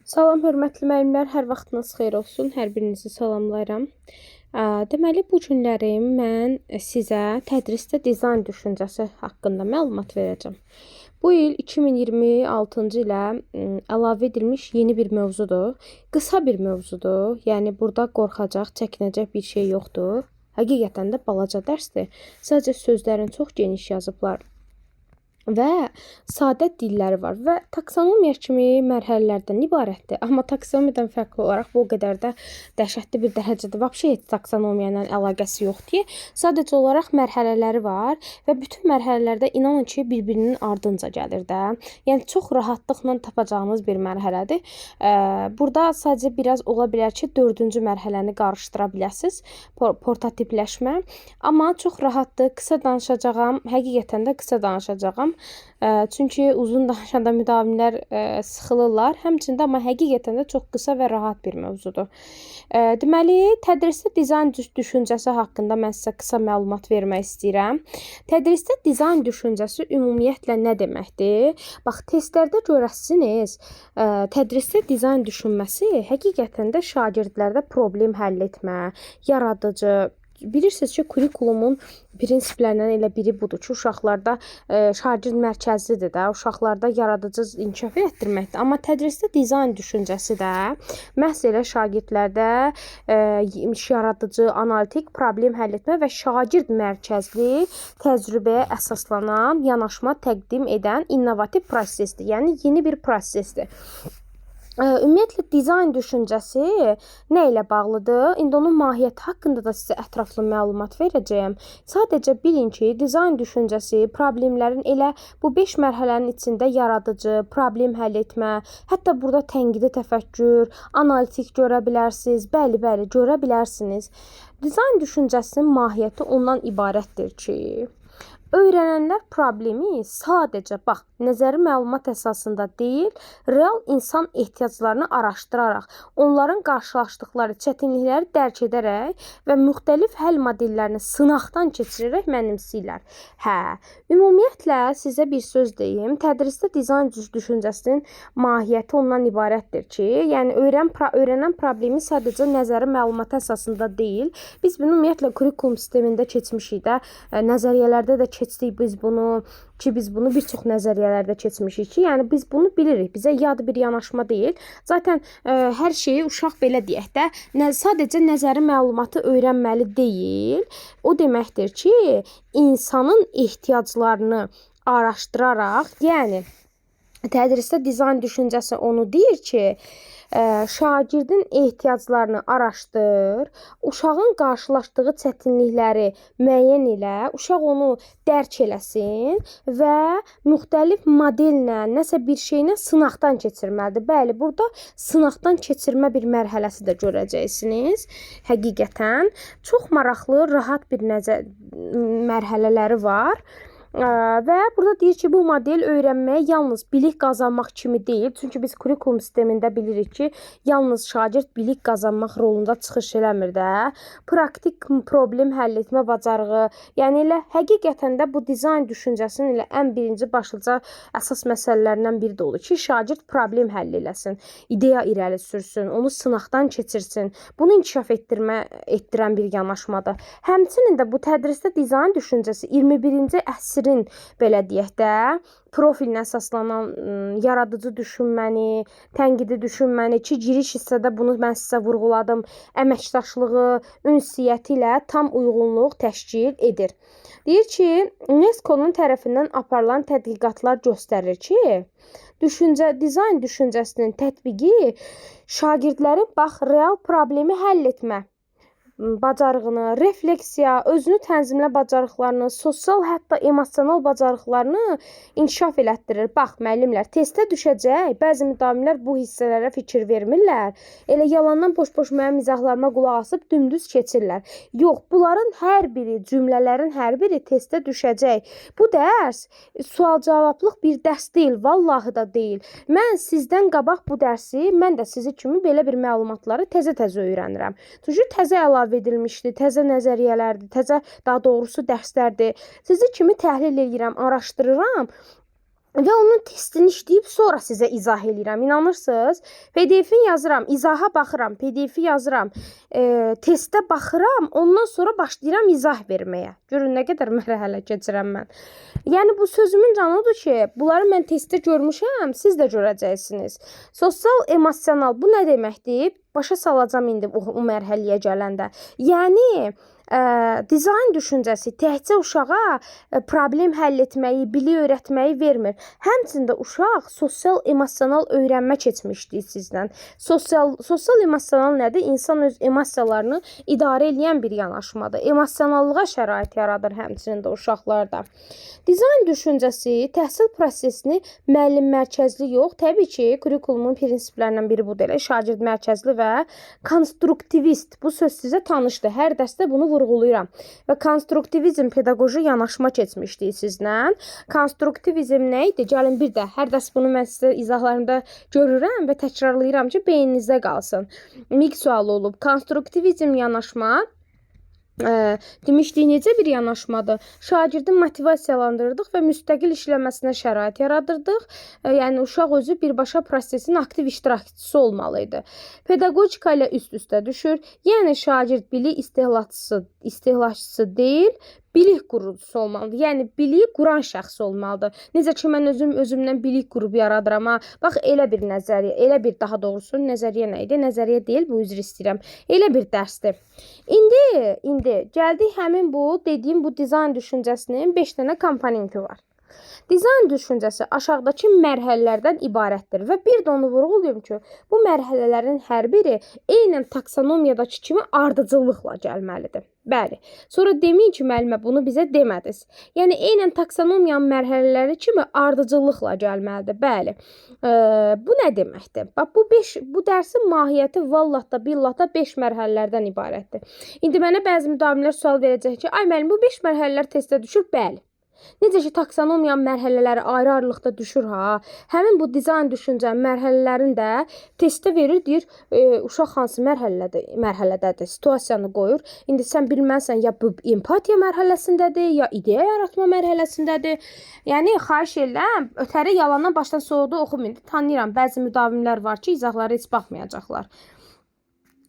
Salam, hörmətli müəllimlər, hər vaxtınız xeyir olsun. Hər birinizi salamlayıram. Deməli, bu günləri mən sizə tədrisdə dizayn düşüncəsi haqqında məlumat verəcəm. Bu il 2026-cı ilə əlavə edilmiş yeni bir mövzudur. Qısa bir mövzudur. Yəni burada qorxacaq, çəkinəcək bir şey yoxdur. Həqiqətən də balaca dərsdir. Sadəcə sözlərin çox geniş yazıblar. Və sadə dilləri var və taksonomiya kimi mərhələlərdən ibarətdir. Amma taksonomiyadan fərqli olaraq bu o qədər də dəhşətli bir dərəcədə vəbşə heç taksonomiya ilə əlaqəsi yoxdur. Sadəcə olaraq mərhələləri var və bütün mərhələlərdə inanın ki, bir-birinin ardınca gəlir də. Yəni çox rahatlıqla tapacağınız bir mərhələdir. Burada sadəcə biraz ola bilər ki, 4-cü mərhələni qarışdıra biləsiniz. Portatipləşmə. Amma çox rahatdır. Qısa danışacağam. Həqiqətən də qısa danışacağam. Çünki uzun danışanda müdavimlər sıxılırlar. Həmçində amma həqiqətən də çox qısa və rahat bir mövzudur. Deməli, tədrisdə dizayn düşüncəsi haqqında mən sizə qısa məlumat vermək istəyirəm. Tədrisdə dizayn düşüncəsi ümumiyyətlə nə deməkdir? Bax, testlərdə görəsiniz, tədrisdə dizayn düşünməsi həqiqətən də şagirdlərdə problem həll etmə, yaradıcı. Bilirsiniz ki, kurikulumun prinsiplərindən elə biri budur ki, uşaqlarda şagird mərkəzlidir də, uşaqlarda yaradıcı inkişaf etdirməkdir. Amma tədrisdə dizayn düşüncəsi də məhz elə şagirdlərdə yaradıcı, analitik problem həll etmə və şagird mərkəzli təcrübəyə əsaslanan yanaşma təqdim edən innovativ prosesdir. Yəni yeni bir prosesdir. Ümumiyyətlə dizayn düşüncəsi nə ilə bağlıdır? İndi onun mahiyyəti haqqında da sizə ətraflı məlumat verəcəyəm. Sadəcə bilin ki, dizayn düşüncəsi problemlərin elə bu 5 mərhələnin içində yaradıcı, problem həll etmə, hətta burada tənqidi təfəkkür, analitik görə bilərsiniz. Bəli, görə bilərsiniz. Dizayn düşüncəsinin mahiyyəti ondan ibarətdir ki, öyrənənlər problemi sadəcə bax, nəzəri məlumat əsasında deyil, real insan ehtiyaclarını araşdıraraq, onların qarşılaşdıqları çətinlikləri dərk edərək və müxtəlif həll modellərini sınaqdan keçirərək mənimsəyirlər. Ümumiyyətlə sizə bir söz deyim, tədrisdə dizayn düşüncəsinin mahiyyəti ondan ibarətdir ki, yəni öyrənən problemi sadəcə nəzəri məlumat əsasında deyil, biz bunu ümumiyyətlə kurikulum sistemində keçmişik də, nəzəriyyələrdə də keçdik biz bunu bir çox nəzəriyyələrdə keçmişik ki, yəni biz bunu bilirik. Bizə yad bir yanaşma deyil. Zaten hər şeyi uşaq belə deyək də, sadəcə nəzəri məlumatı öyrənməli deyil. O deməkdir ki, insanın ehtiyaclarını araşdıraraq, yəni tədrisdə dizayn düşüncəsi onu deyir ki, şagirdin ehtiyaclarını araşdır, uşağın qarşılaşdığı çətinlikləri müəyyən elə, uşaq onu dərk eləsin və müxtəlif modellə, nəsə bir şeylə sınaqdan keçirməlidir. Bəli, burada sınaqdan keçirmə bir mərhələsi də görəcəksiniz. Həqiqətən çox maraqlı, rahat bir mərhələləri var. Və burada deyir ki, bu model öyrənməyə yalnız bilik qazanmaq kimi deyil. Çünki biz kurikulum sistemində bilirik ki, yalnız şagird bilik qazanmaq rolunda çıxış eləmir də. Praktik problem həll etmə bacarığı, yəni elə həqiqətən də bu dizayn düşüncəsinin elə ən birinci başlıca əsas məsələlərindən biri də olur ki, şagird problem həll eləsin, ideya irəli sürsün, onu sınaqdan keçirsin. Bunu inkişaf etdirən bir yanaşmadır. Həmçinin də bu tədrisdə dizayn düşüncəsi 21-ci əsrin belə deyək də, profilinə əsaslanan yaradıcı düşünməni, tənqidi düşünməni ki, giriş hissədə bunu mən sizə vurğuladım, əməkdaşlığı, ünsiyyəti ilə tam uyğunluq təşkil edir. Deyir ki, UNESCO-nun tərəfindən aparılan tədqiqatlar göstərir ki, dizayn düşüncəsinin tətbiqi şagirdlərin real problemi həll etmə bacarığını, refleksiya, özünü tənzimlə bacarıqlarını, sosial, hətta emosional bacarıqlarını inkişaf elətdirir. Bax, müəllimlər, testə düşəcək, bəzi müdavimlər bu hissələrə fikir vermirlər. Elə yalandan boş-boş mənim izahlarıma qulaq asıb dümdüz keçirlər. Yox, bunların hər biri, cümlələrin hər biri testə düşəcək. Bu dərs sual-cavablıq bir dərs deyil, vallahi da deyil. Mən sizdən qabaq bu dərsi, mən də sizi kimi belə bir məlumatları təzə-təzə öyrənirəm. Çünki təzə əlavə edilmişdi, təzə nəzəriyyələrdir, daha doğrusu dərslərdir. Sizi kimi təhlil edirəm, araşdırıram. və onun testini işləyib sonra sizə izah eləyirəm. İnanırsınız? PDF-in yazıram, izaha baxıram, PDF-i yazıram, testə baxıram, ondan sonra başlayıram izah verməyə. Görün nə qədər mərhələ keçirəm mən. Yəni bu sözümün canıdır ki, bunları mən testdə görmüşəm, siz də görəcəksiniz. Sosial emosional bu nə deməkdir? Başa salacağam indi o mərhələyə gələndə. Yəni dizayn düşüncəsi təkcə uşağa problem həll etməyi, bilik öyrətməyi vermir. Həmçində uşaq sosial emosional öyrənmə keçmişdir sizdən. Sosial emosional nədir? İnsan öz emosiyalarını idarə edən bir yanaşmadır. Emosionallığa şərait yaradır həmçində uşaqlarda. Dizayn düşüncəsi təhsil prosesini müəllim mərkəzli yox, təbii ki, kurikulumun prinsiplərindən biri budur. Şagird mərkəzli və konstruktivist. Bu söz sizə tanışdır. Hər dərsdə bunu vurğulayıram. Və konstruktivizm pedaqoji yanaşma keçmişdik sizlə. Konstruktivizm nə idi? Gəlin bir də hər dərs bunu mən sizə izahlarımda görürəm və təkrarlayıram ki, beyninizdə qalsın. MİQ sualı olub. Konstruktivizm yanaşma demişdik, necə bir yanaşmadır? Şagirdin motivasiyalandırırdıq və müstəqil işləməsinə şərait yaradırdıq. Yəni uşaq özü birbaşa prosesin aktiv iştirakçısı olmalıydı. Pedaqogika ilə üst-üstə düşür. Yəni şagird bilik istehlakçısı deyil, bilik qurucusu olmalıdır. Yəni biliyi quran şəxs olmalıdır. Necə ki mən özümdən bilik qrubu yaradıram. Bax elə bir nəzəriyyə, elə bir daha doğrusu nəzəriyyə nə idi? Nəzəriyyə deyil, bu üzr istəyirəm. Elə bir dərsdir. İndi gəldik həmin bu dediyim bu dizayn düşüncəsinin 5 dənə komponenti var. Dizayn düşüncəsi aşağıdakı mərhələlərdən ibarətdir və bir də onu vurğulayım ki, bu mərhələlərin hər biri eynən taksonomiyadakı kimi ardıcıllıqla gəlməlidir. Bəli. Sonra deməyin ki, müəllimə bunu bizə demədiniz. Yəni eynən taksonomiyanın mərhələləri kimi ardıcıllıqla gəlməlidir. Bəli. Bu nə deməkdir? Bax bu dərsin mahiyyəti vallah da billah da 5 mərhələlərdən ibarətdir. İndi mənə bəzi müdavimlər sual verəcək ki, ay müəllim bu 5 mərhələlər testdə düşür? Bəli. Necə ki, taksonomiyanın mərhələləri ayrı-ayrılıqda düşür həmin bu dizayn düşüncənin mərhələlərini də testdə verir, deyir, uşaq hansı mərhələdədir, situasiyanı qoyur. İndi sən bilməlisən, ya bu empatiya mərhələsindədir, ya ideya yaratma mərhələsindədir. Yəni, xahiş edirəm, ötəri yalandan başdan soğudu oxumayın. Tanıyıram, bəzi müdavimlər var ki, izahları heç baxmayacaqlar.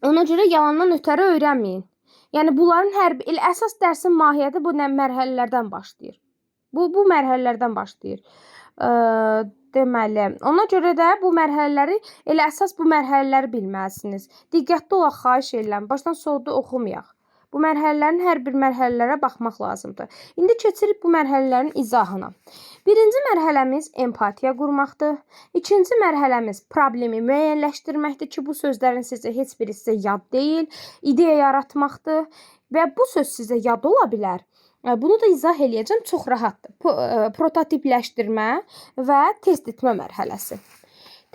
Ona görə yalandan ötəri öyrənməyin. Yəni, bunların əsas dərsin mahiyyəti bu mərhələlərdən başlayır. Bu mərhələlərdən başlayır. Deməli, ona görə də bu mərhələləri, elə əsas bu mərhələləri bilməlisiniz. Diqqətli olaq, xahiş edirəm. Başdan soğudu oxumayaq. Bu mərhələlərin hər bir mərhələlərə baxmaq lazımdır. İndi keçirik bu mərhələlərin izahına. Birinci mərhələmiz empatiya qurmaqdır. İkinci mərhələmiz problemi müəyyənləşdirməkdir ki, bu sözlərin sizə heç biri sizə yad deyil. İdeya yaratmaqdır və bu söz sizə yad ola bilər. Bunu da izah eləyəcəm, çox rahatdır. Prototipləşdirmə və test etmə mərhələsi.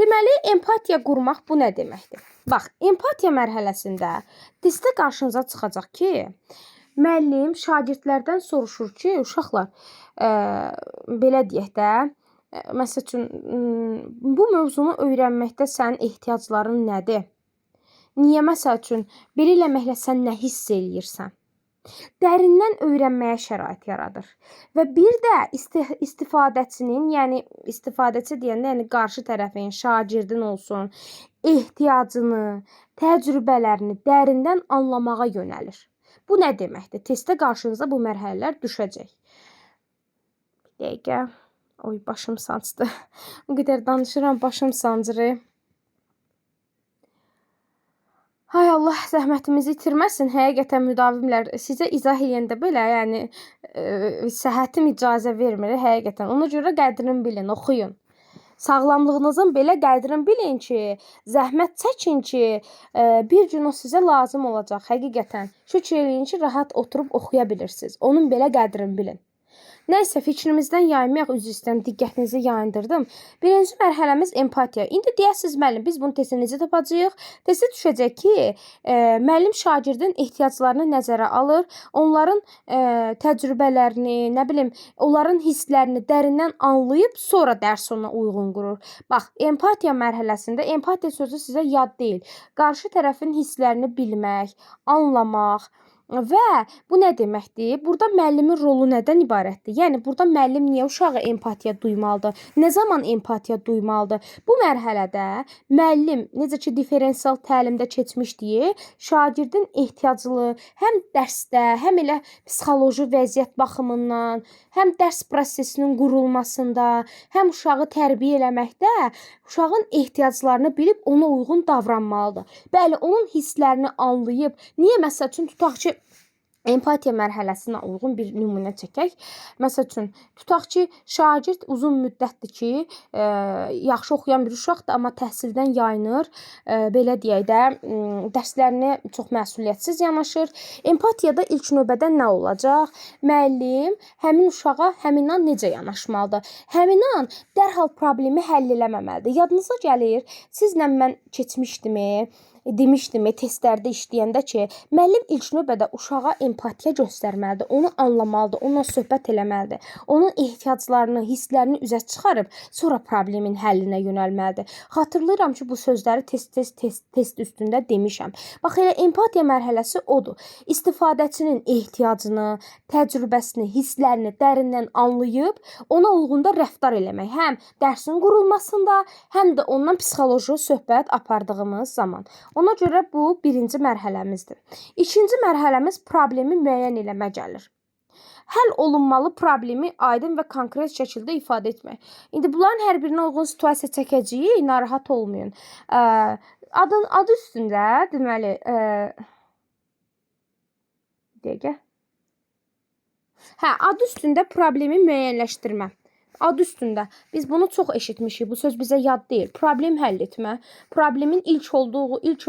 Deməli, empatiya qurmaq bu nə deməkdir? Bax, empatiya mərhələsində testdə qarşınıza çıxacaq ki, müəllim şagirdlərdən soruşur ki, uşaqlar, belə deyək də, məsəl üçün, bu mövzunu öyrənməkdə sənin ehtiyacların nədir? Niyə məsəl üçün, belə eləməklə sən nə hiss eləyirsən? Dərindən öyrənməyə şərait yaradır. Və bir də istifadəçinin, yəni istifadəçi deyəndə, yəni qarşı tərəfin, şagirdin olsun, ehtiyacını, təcrübələrini dərindən anlamağa yönəlir. Bu nə deməkdir? Testdə qarşınıza bu mərhələlər düşəcək. Bir dəqiqə. Oy, başım sancdı. O qədər danışıram, başım sancır. Hay Allah, zəhmətimizi itirməsin. Həqiqətən müdavimlər sizə izah eləyəndə belə, yəni səhhətim icazə vermir həqiqətən. Ona görə qədrini bilin, oxuyun. Sağlamlığınızın belə qədrini bilin ki, zəhmət çəkin ki, bir gün o sizə lazım olacaq həqiqətən. Şükür eləyin ki, rahat oturub oxuya bilirsiniz. Onun belə qədrini bilin. Nəysə, fikrimizdən yaymayaq, üzr istəyirəm, diqqətinizi yayındırdım. Birinci mərhələmiz empatiya. İndi deyəsiniz, müəllim, biz bunu testə necə tapacağıq? Testə düşəcək ki, müəllim şagirdin ehtiyaclarını nəzərə alır, onların təcrübələrini, nə bilim, onların hisslərini dərindən anlayıb, sonra dərs ona uyğun qurur. Bax, empatiya mərhələsində, empatiya sözü sizə yad deyil. Qarşı tərəfin hisslərini bilmək, anlamaq, Və bu nə deməkdir? Burada müəllimin rolu nədən ibarətdir? Yəni burada müəllim niyə uşağa empatiya duymalıdır? Nə zaman empatiya duymalıdır? Bu mərhələdə müəllim necə ki differensial təlimdə keçmişdik, şagirdin ehtiyaclı həm dərsdə, həm elə psixoloji vəziyyət baxımından, həm dərs prosesinin qurulmasında, həm uşağı tərbiyə eləməkdə uşağın ehtiyaclarını bilib ona uyğun davranmalıdır. Bəli, onun hisslərini anlayıb, niyə məsəl üçün tutaq ki empatiya mərhələsinə uyğun bir nümunə çəkək. Məsəl üçün, tutaq ki, şagird uzun müddətdir ki, yaxşı oxuyan bir uşaqdır, amma təhsildən yayınır, belə deyək də, dərslərinə çox məsuliyyətsiz yanaşır. Empatiyada ilk növbədə nə olacaq? Müəllim həmin uşağa həmin an necə yanaşmalıdır? Həmin an dərhal problemi həll eləməməlidir. Yadınıza gəlir, sizlə mən keçmişdimi? Demişdim, testlərdə işləyəndə ki, müəllim ilk növbədə uşağa empatiya göstərməlidir, onu anlamalıdır, onunla söhbət eləməlidir, onun ehtiyaclarını, hisslərini üzə çıxarıb, sonra problemin həllinə yönəlməlidir. Xatırlayıram ki, bu sözləri test üstündə demişəm. Bax, elə empatiya mərhələsi odur. İstifadəçinin ehtiyacını, təcrübəsini, hisslərini dərindən anlayıb, ona uyğun da rəftar eləmək. Həm dərsin qurulmasında, həm də ondan psixoloji söhbət apardığımız zaman. Ona görə bu birinci mərhələmizdir. İkinci mərhələmiz problemi müəyyən eləmə gəlir. Həll olunmalı problemi aydın və konkret şəkildə ifadə etmək. İndi bunların hər birinə uyğun situasiya çəkəcəyik, narahat olmayın. Adı üstündə, deməli, dəqiqə. Adı üstündə problemi müəyyənləşdirmə. Adı üstündə. Biz bunu çox eşitmişik. Bu söz bizə yad deyil. Problem həll etmə. Problemin ilk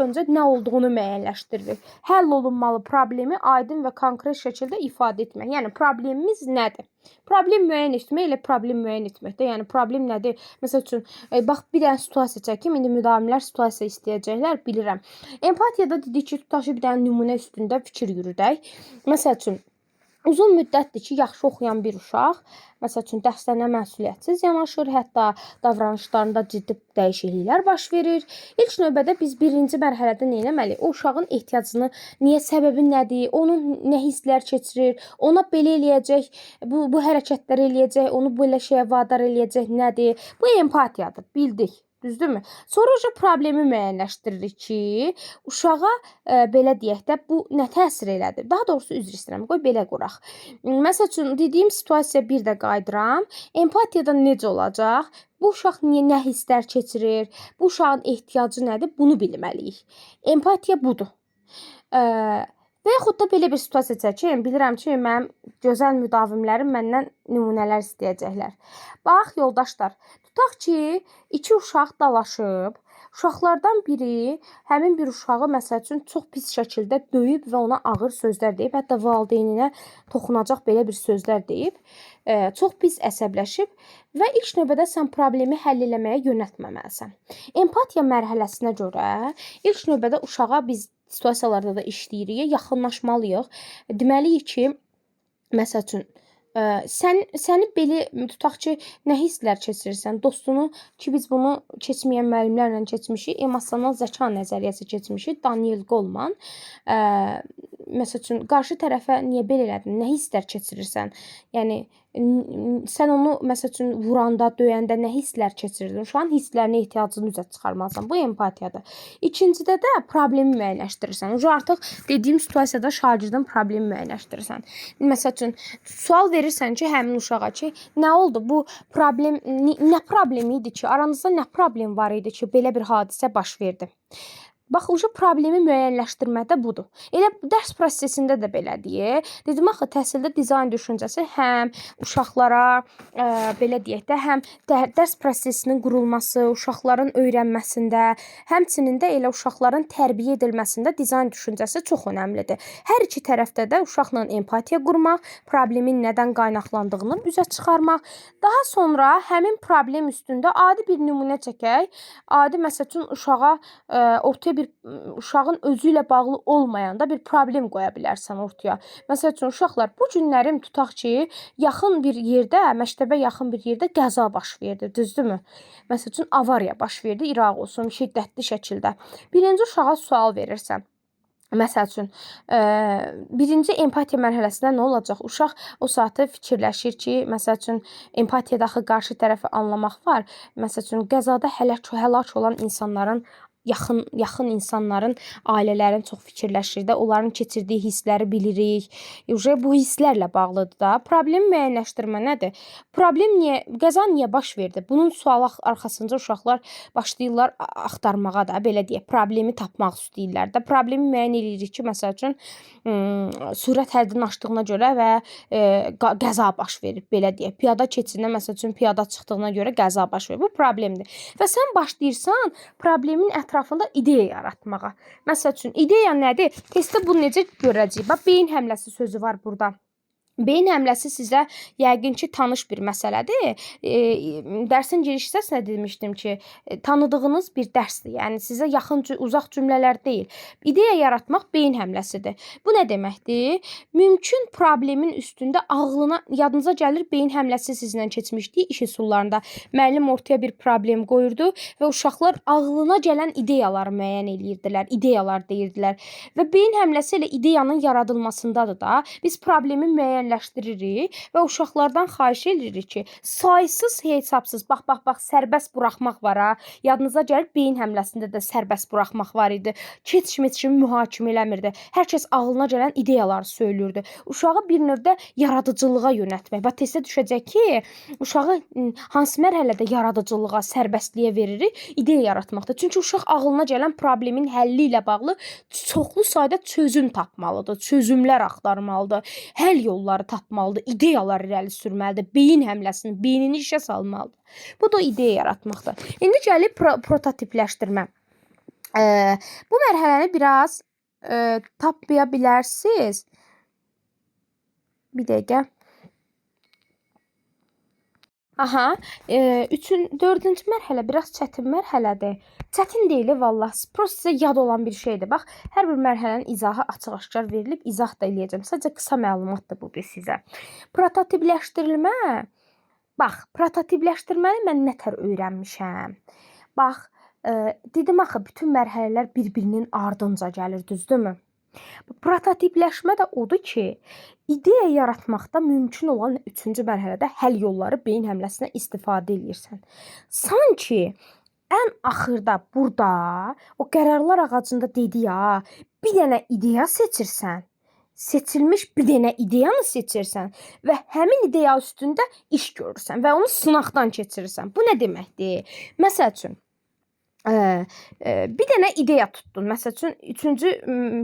öncə nə olduğunu müəyyənləşdiririk. Həll olunmalı problemi aydın və konkret şəkildə ifadə etmək. Yəni problemimiz nədir? Problem müəyyən etmək elə problem müəyyən etməkdir. Yəni problem nədir? Məsəl üçün, bax bir dənə situasiya çəkim. İndi müdavimlər situasiya istəyəcəklər, bilirəm. Empatiyada dedik ki, tutaq ki, bir dənə nümunə üstündə fikir yürüdək. Məsəl üçün, uzun müddətdir ki, yaxşı oxuyan bir uşaq, məsəl üçün, dərslərinə məsuliyyətsiz yanaşır, hətta davranışlarında ciddi dəyişikliklər baş verir. İlk növbədə biz birinci mərhələdə nə etməliyik? O uşağın ehtiyacını, niyə, səbəbi nədir, onun nə hisslər keçirir, ona belə eləyəcək, bu hərəkətlər eləyəcək, onu belə şeyə vadar eləyəcək nədir? Bu empatiyadır, bildik. Düzdürmü? Sonra problemi müəyyənləşdiririk ki, uşağa belə deyək də bu nə təsir elədir? Daha doğrusu üzr istəyirəm, qoy belə quraq. Məsəl üçün dediyim situasiya bir də qayıdıram. Empatiyada necə olacaq? Bu uşaq nə hisslər keçirir? Bu uşağın ehtiyacı nədir? Bunu bilməliyik. Empatiya budur. Və yaxud da belə bir situasiya çəkim. Bilirəm ki, mənim gözəl müdavimlərim məndən nümunələr istəyəcəklər. Bax, yoldaşlar, tutaq ki, iki uşaq dalaşıb. Uşaqlardan biri həmin bir uşağı məsəl üçün çox pis şəkildə döyüb və ona ağır sözlər deyib, hətta valideyninə toxunacaq belə bir sözlər deyib, çox pis əsəbləşib və ilk növbədə sən problemi həll eləməyə yönəltməməlisən. Empatiya mərhələsinə görə ilk növbədə uşağa biz situasiyalarda da işləyirik, yaxınlaşmalıyıq. Deməliyik ki, məsəl üçün, səni belə tutaq ki, nə hisslər keçirirsən? Dostunu ki, biz bunu keçməyən müəllimlərlə keçmişik, emosional zəka nəzəriyyəsi keçmişik, Daniel Goleman. Məsəl üçün, qarşı tərəfə niyə belə elədin? Nə hisslər keçirirsən? Yəni, sən onu məsəl üçün vuranda, döyəndə nə hisslər keçirirdin? Uşağın hisslərini, ehtiyacını üzə çıxarmalısan. Bu empatiyadır. İkincidə də problemi müəyyənləşdirirsən. Artıq dediyim situasiyada şagirdin problemi müəyyənləşdirirsən. Məsəl üçün, sual verirsən ki, həmin uşağa ki, nə oldu? Bu problem nə problemi idi ki? Aranızda nə problem var idi ki, belə bir hadisə baş verdi? Bax, problemi müəyyənləşdirmədə budur. Elə dərs prosesində də belədir. Dedim axı, təhsildə dizayn düşüncəsi həm uşaqlara, belə deyək də, həm dərs prosesinin qurulması, uşaqların öyrənməsində, həmçinin də elə uşaqların tərbiyə edilməsində dizayn düşüncəsi çox önəmlidir. Hər iki tərəfdə də uşaqla empatiya qurmaq, problemin nədən qaynaqlandığını üzə çıxarmaq, daha sonra həmin problem üstündə adi bir nümunə çəkək. Adi, məsəl üçün, uşağa ortaya bir uşağın özü ilə bağlı olmayanda bir problem qoya bilərsən ortaya. Məsəl üçün, uşaqlar, bu günlərim tutaq ki, yaxın bir yerdə, məktəbə yaxın bir yerdə qəza baş verdi, düzdürmü? Məsəl üçün, avariya baş verdi, İraq olsun, şiddətli şəkildə. Birinci uşağa sual verirsən. Məsəl üçün, birinci empatiya mərhələsində nə olacaq? Uşaq o saatı fikirləşir ki, məsəl üçün, empatiyada axı qarşı tərəfi anlamaq var. Məsəl üçün, qəzada həlak olan insanların yaxın insanların, ailələrin çox fikirləşir də, onların keçirdiyi hissləri bilirik. Bu hisslərlə bağlıdır da. Problemi müəyyənləşdirmə nədir? Qəza niyə baş verdi? Bunun sualı arxasınca uşaqlar başlayırlar axtarmağa da, belə deyək, problemi tapmaq istəyirlər də. Problemi müəyyən edirik ki, məsəl üçün, sürət həddini aşdığına görə və qəza baş verib, belə deyək. Piyada keçidinə, məsəl üçün, piyada çıxdığına görə qəza baş verib. Bu problemdir. Və sən başlayırsan problemin ətrafında ideya yaratmağa. Məsəl üçün, ideya nədir? Testdə bunu necə görəcəyik? Bax, beyin həmləsi sözü var burada. Beyin həmləsi sizə yəqin ki, tanış bir məsələdir. Dərsin giriş hissəsində demişdim ki, tanıdığınız bir dərsdir. Yəni sizə yaxın, uzaq cümlələr deyil. İdeya yaratmaq beyin həmləsidir. Bu nə deməkdir? Mümkün problemin üstündə yadınıza gəlir, beyin həmləsi sizinlə keçmişdi iş üsullarında. Müəllim ortaya bir problem qoyurdu və uşaqlar ağlına gələn ideyaları müəyyən edirdilər, ideyalar deyirdilər. Və beyin həmləsi ilə ideyanın yaradılmasındadır da. Biz problemi müəyyənləşdiririk və uşaqlardan xahiş edirik ki, saysız hesabsız, bax, sərbəst buraxmaq var ha. Yadınıza gəlir, beyin həmləsində də sərbəst buraxmaq var idi. Keçmişimi mühakimə eləmirdi. Hər kəs ağlına gələn ideyaları söylürdü. Uşağı bir növdə yaradıcılığa yönəltmək. Bax, testə düşəcək ki, uşağı hansı mərhələdə yaradıcılığa, sərbəstliyə veririk? İdeya yaratmaqda. Çünki uşaq ağlına gələn problemin həlli ilə bağlı çoxlu sayda çözüm tapmalıdır, çözümlər axtarmalıdır, həll yolları tapmalıdır, ideyalar irəli sürməlidir, beyin həmləsini, beynini işə salmalıdır. Bu da ideya yaratmaqdır. İndi gəlir prototipləşdirmə. Bu mərhələni biraz tapmaya bilərsiniz. Bir dəqiqə. Aha, 4-cü mərhələ biraz çətin mərhələdir. Çətin deyil, vallah. Prosta sizə yad olan bir şeydir. Bax, hər bir mərhələnin izahı açıq-aşkar verilib, izah da eləyəcəm. Sadəcə qısa məlumatdır bu sizə. Prototipləşdirilmə. Bax, prototipləşdirməni mən nətər öyrənmişəm? Bax, dedim axı, bütün mərhələlər bir-birinin ardınca gəlir, düzdürmü? Prototipləşmə də odur ki, ideya yaratmaqda mümkün olan 3-cü mərhələdə həll yolları beyin həmləsinə istifadə edirsən. Sanki ən axırda burada o qərarlar ağacında dedi ya, bir dənə ideya seçirsən, seçilmiş bir dənə ideyanı seçirsən və həmin ideya üstündə iş görürsən və onu sınaqdan keçirirsən. Bu nə deməkdir? Məsəl üçün, bir dənə ideya tutdun. Məsəl üçün, 3-cü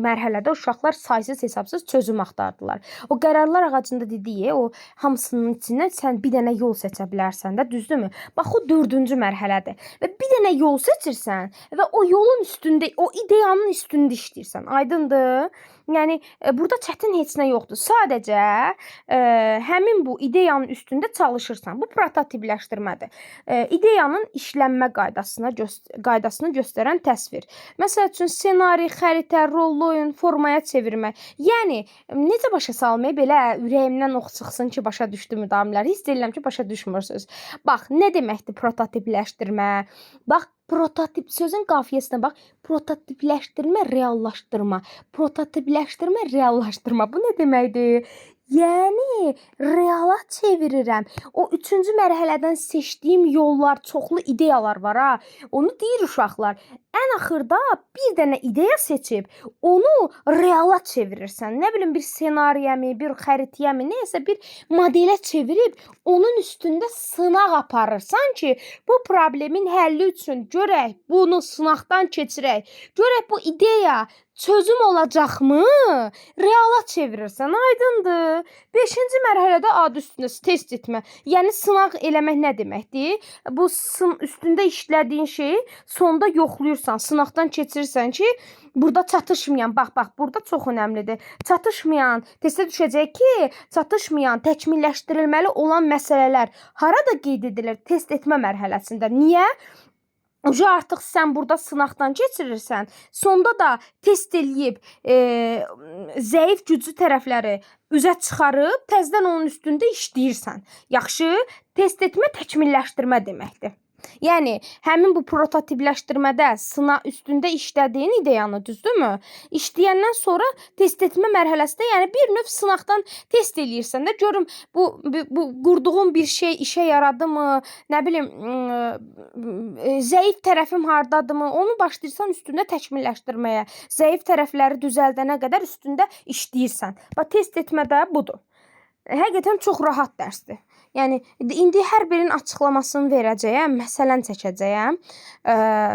mərhələdə uşaqlar saysız hesabsız çözüm axtardılar. O qərarlar ağacında dediyi, o hamısının içindən sən bir dənə yol seçə bilərsən də, düzdürmü? Bax, o 4-cü mərhələdir. Və bir dənə yol seçirsən və o yolun üstündə, o ideyanın üstündə işləyirsən. Aydındır? Yəni, burada çətin heç nə yoxdur. Sadəcə, həmin bu ideyanın üstündə çalışırsan. Bu prototipləşdirmədir. İdeyanın işlənmə qaydasını göstərən təsvir. Məsəl üçün, ssenari, xəritə, rollu oyun, formaya çevirmək. Yəni, necə başa salmayı belə ürəyimdən ox çıxsın ki, başa düşdü müdamilər. Hiss edirəm ki, başa düşmürsünüz. Bax, nə deməkdir prototipləşdirmə? Bax, prototip sözün qafiyəsinə bax. Prototipləşdirmə, reallaşdırma. Prototipləşdirmə, reallaşdırma. Bu nə deməkdir? Yəni, reala çevirirəm. O 3-cü mərhələdən seçdiyim yollar, çoxlu ideyalar var ha. Onu deyir uşaqlar. Ən axırda bir dənə ideya seçib, onu reala çevirirsən. Nə bilim, bir ssenariyəmi, bir xəritiyəmi, neysə bir modelə çevirib, onun üstündə sınaq aparırsan ki, bu problemin həlli üçün görək, bunu sınaqdan keçirək. Görək, bu ideya çözüm olacaqmı? Reala çevirirsən, aydındır. 5-ci mərhələdə adı üstündə test etmə. Yəni, sınaq eləmək nə deməkdir? Bu üstündə işlədiyin şeyi sonda yoxluyursan, sınaqdan keçirirsən ki, burada çatışmayan, bax, burada çox önəmlidir. Çatışmayan, testə düşəcək ki, çatışmayan, təkmilləşdirilməli olan məsələlər harada qeyd edilir? Test etmə mərhələsində. Niyə? Artıq sən burada sınaqdan keçirirsən, sonda da test eləyib zəif güclü tərəfləri üzə çıxarıb, təzədən onun üstündə işləyirsən. Yaxşı, test etmə təkmilləşdirmə deməkdir. Yəni həmin bu prototipləşdirmədə üstündə işlədiyin ideyanı, düzdürmü? İşləyəndən sonra test etmə mərhələsində, yəni bir növ sınaqdan test eləyirsən də, görüm bu qurduğun bir şey işə yaradımı, nə bilim, zəif tərəfim hardadımı, onu başlayırsan üstündə təkmilləşdirməyə. Zəif tərəfləri düzəldənə qədər üstündə işləyirsən. Bax, test etmə də budur. Həqiqətən çox rahat dərsdir. Yəni indi hər birinin açıqlamasını verəcəyəm, məsələn çəkəcəyəm.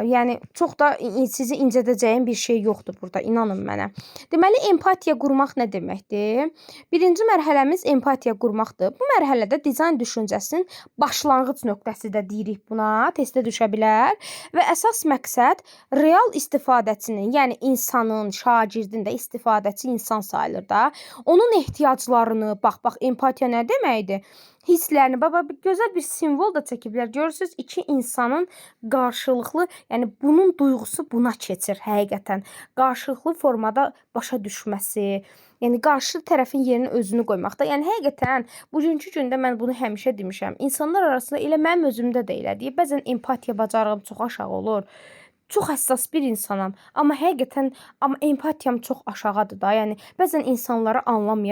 Yəni çox da sizi incədəcəyim bir şey yoxdur burada, inanın mənə. Deməli, empatiya qurmaq nə deməkdir? Birinci mərhələmiz empatiya qurmaqdır. Bu mərhələdə dizayn düşüncəsinin başlanğıc nöqtəsi də deyirik buna, testə düşə bilər və əsas məqsəd real istifadəçinin, yəni insanın, şagirdin də istifadəçi insan sayılır da, onun ehtiyaclarını, bax, empatiya nə deməkdir? Hisslərini, gözəl bir simvol da çəkiblər. Görürsünüz, iki insanın qarşılıqlı, yəni bunun duyğusu buna keçir həqiqətən. Qarşılıqlı formada başa düşməsi, yəni qarşı tərəfin yerinə özünü qoymaqda. Yəni həqiqətən bugünkü gündə mən bunu həmişə demişəm. İnsanlar arasında elə mənim özümdə də elədir. Bəzən empatiya bacarığım çox aşağı olur. Çox həssas bir insanam, amma həqiqətən empatiyam çox aşağıdır da. Yəni bəzən insanlara anlam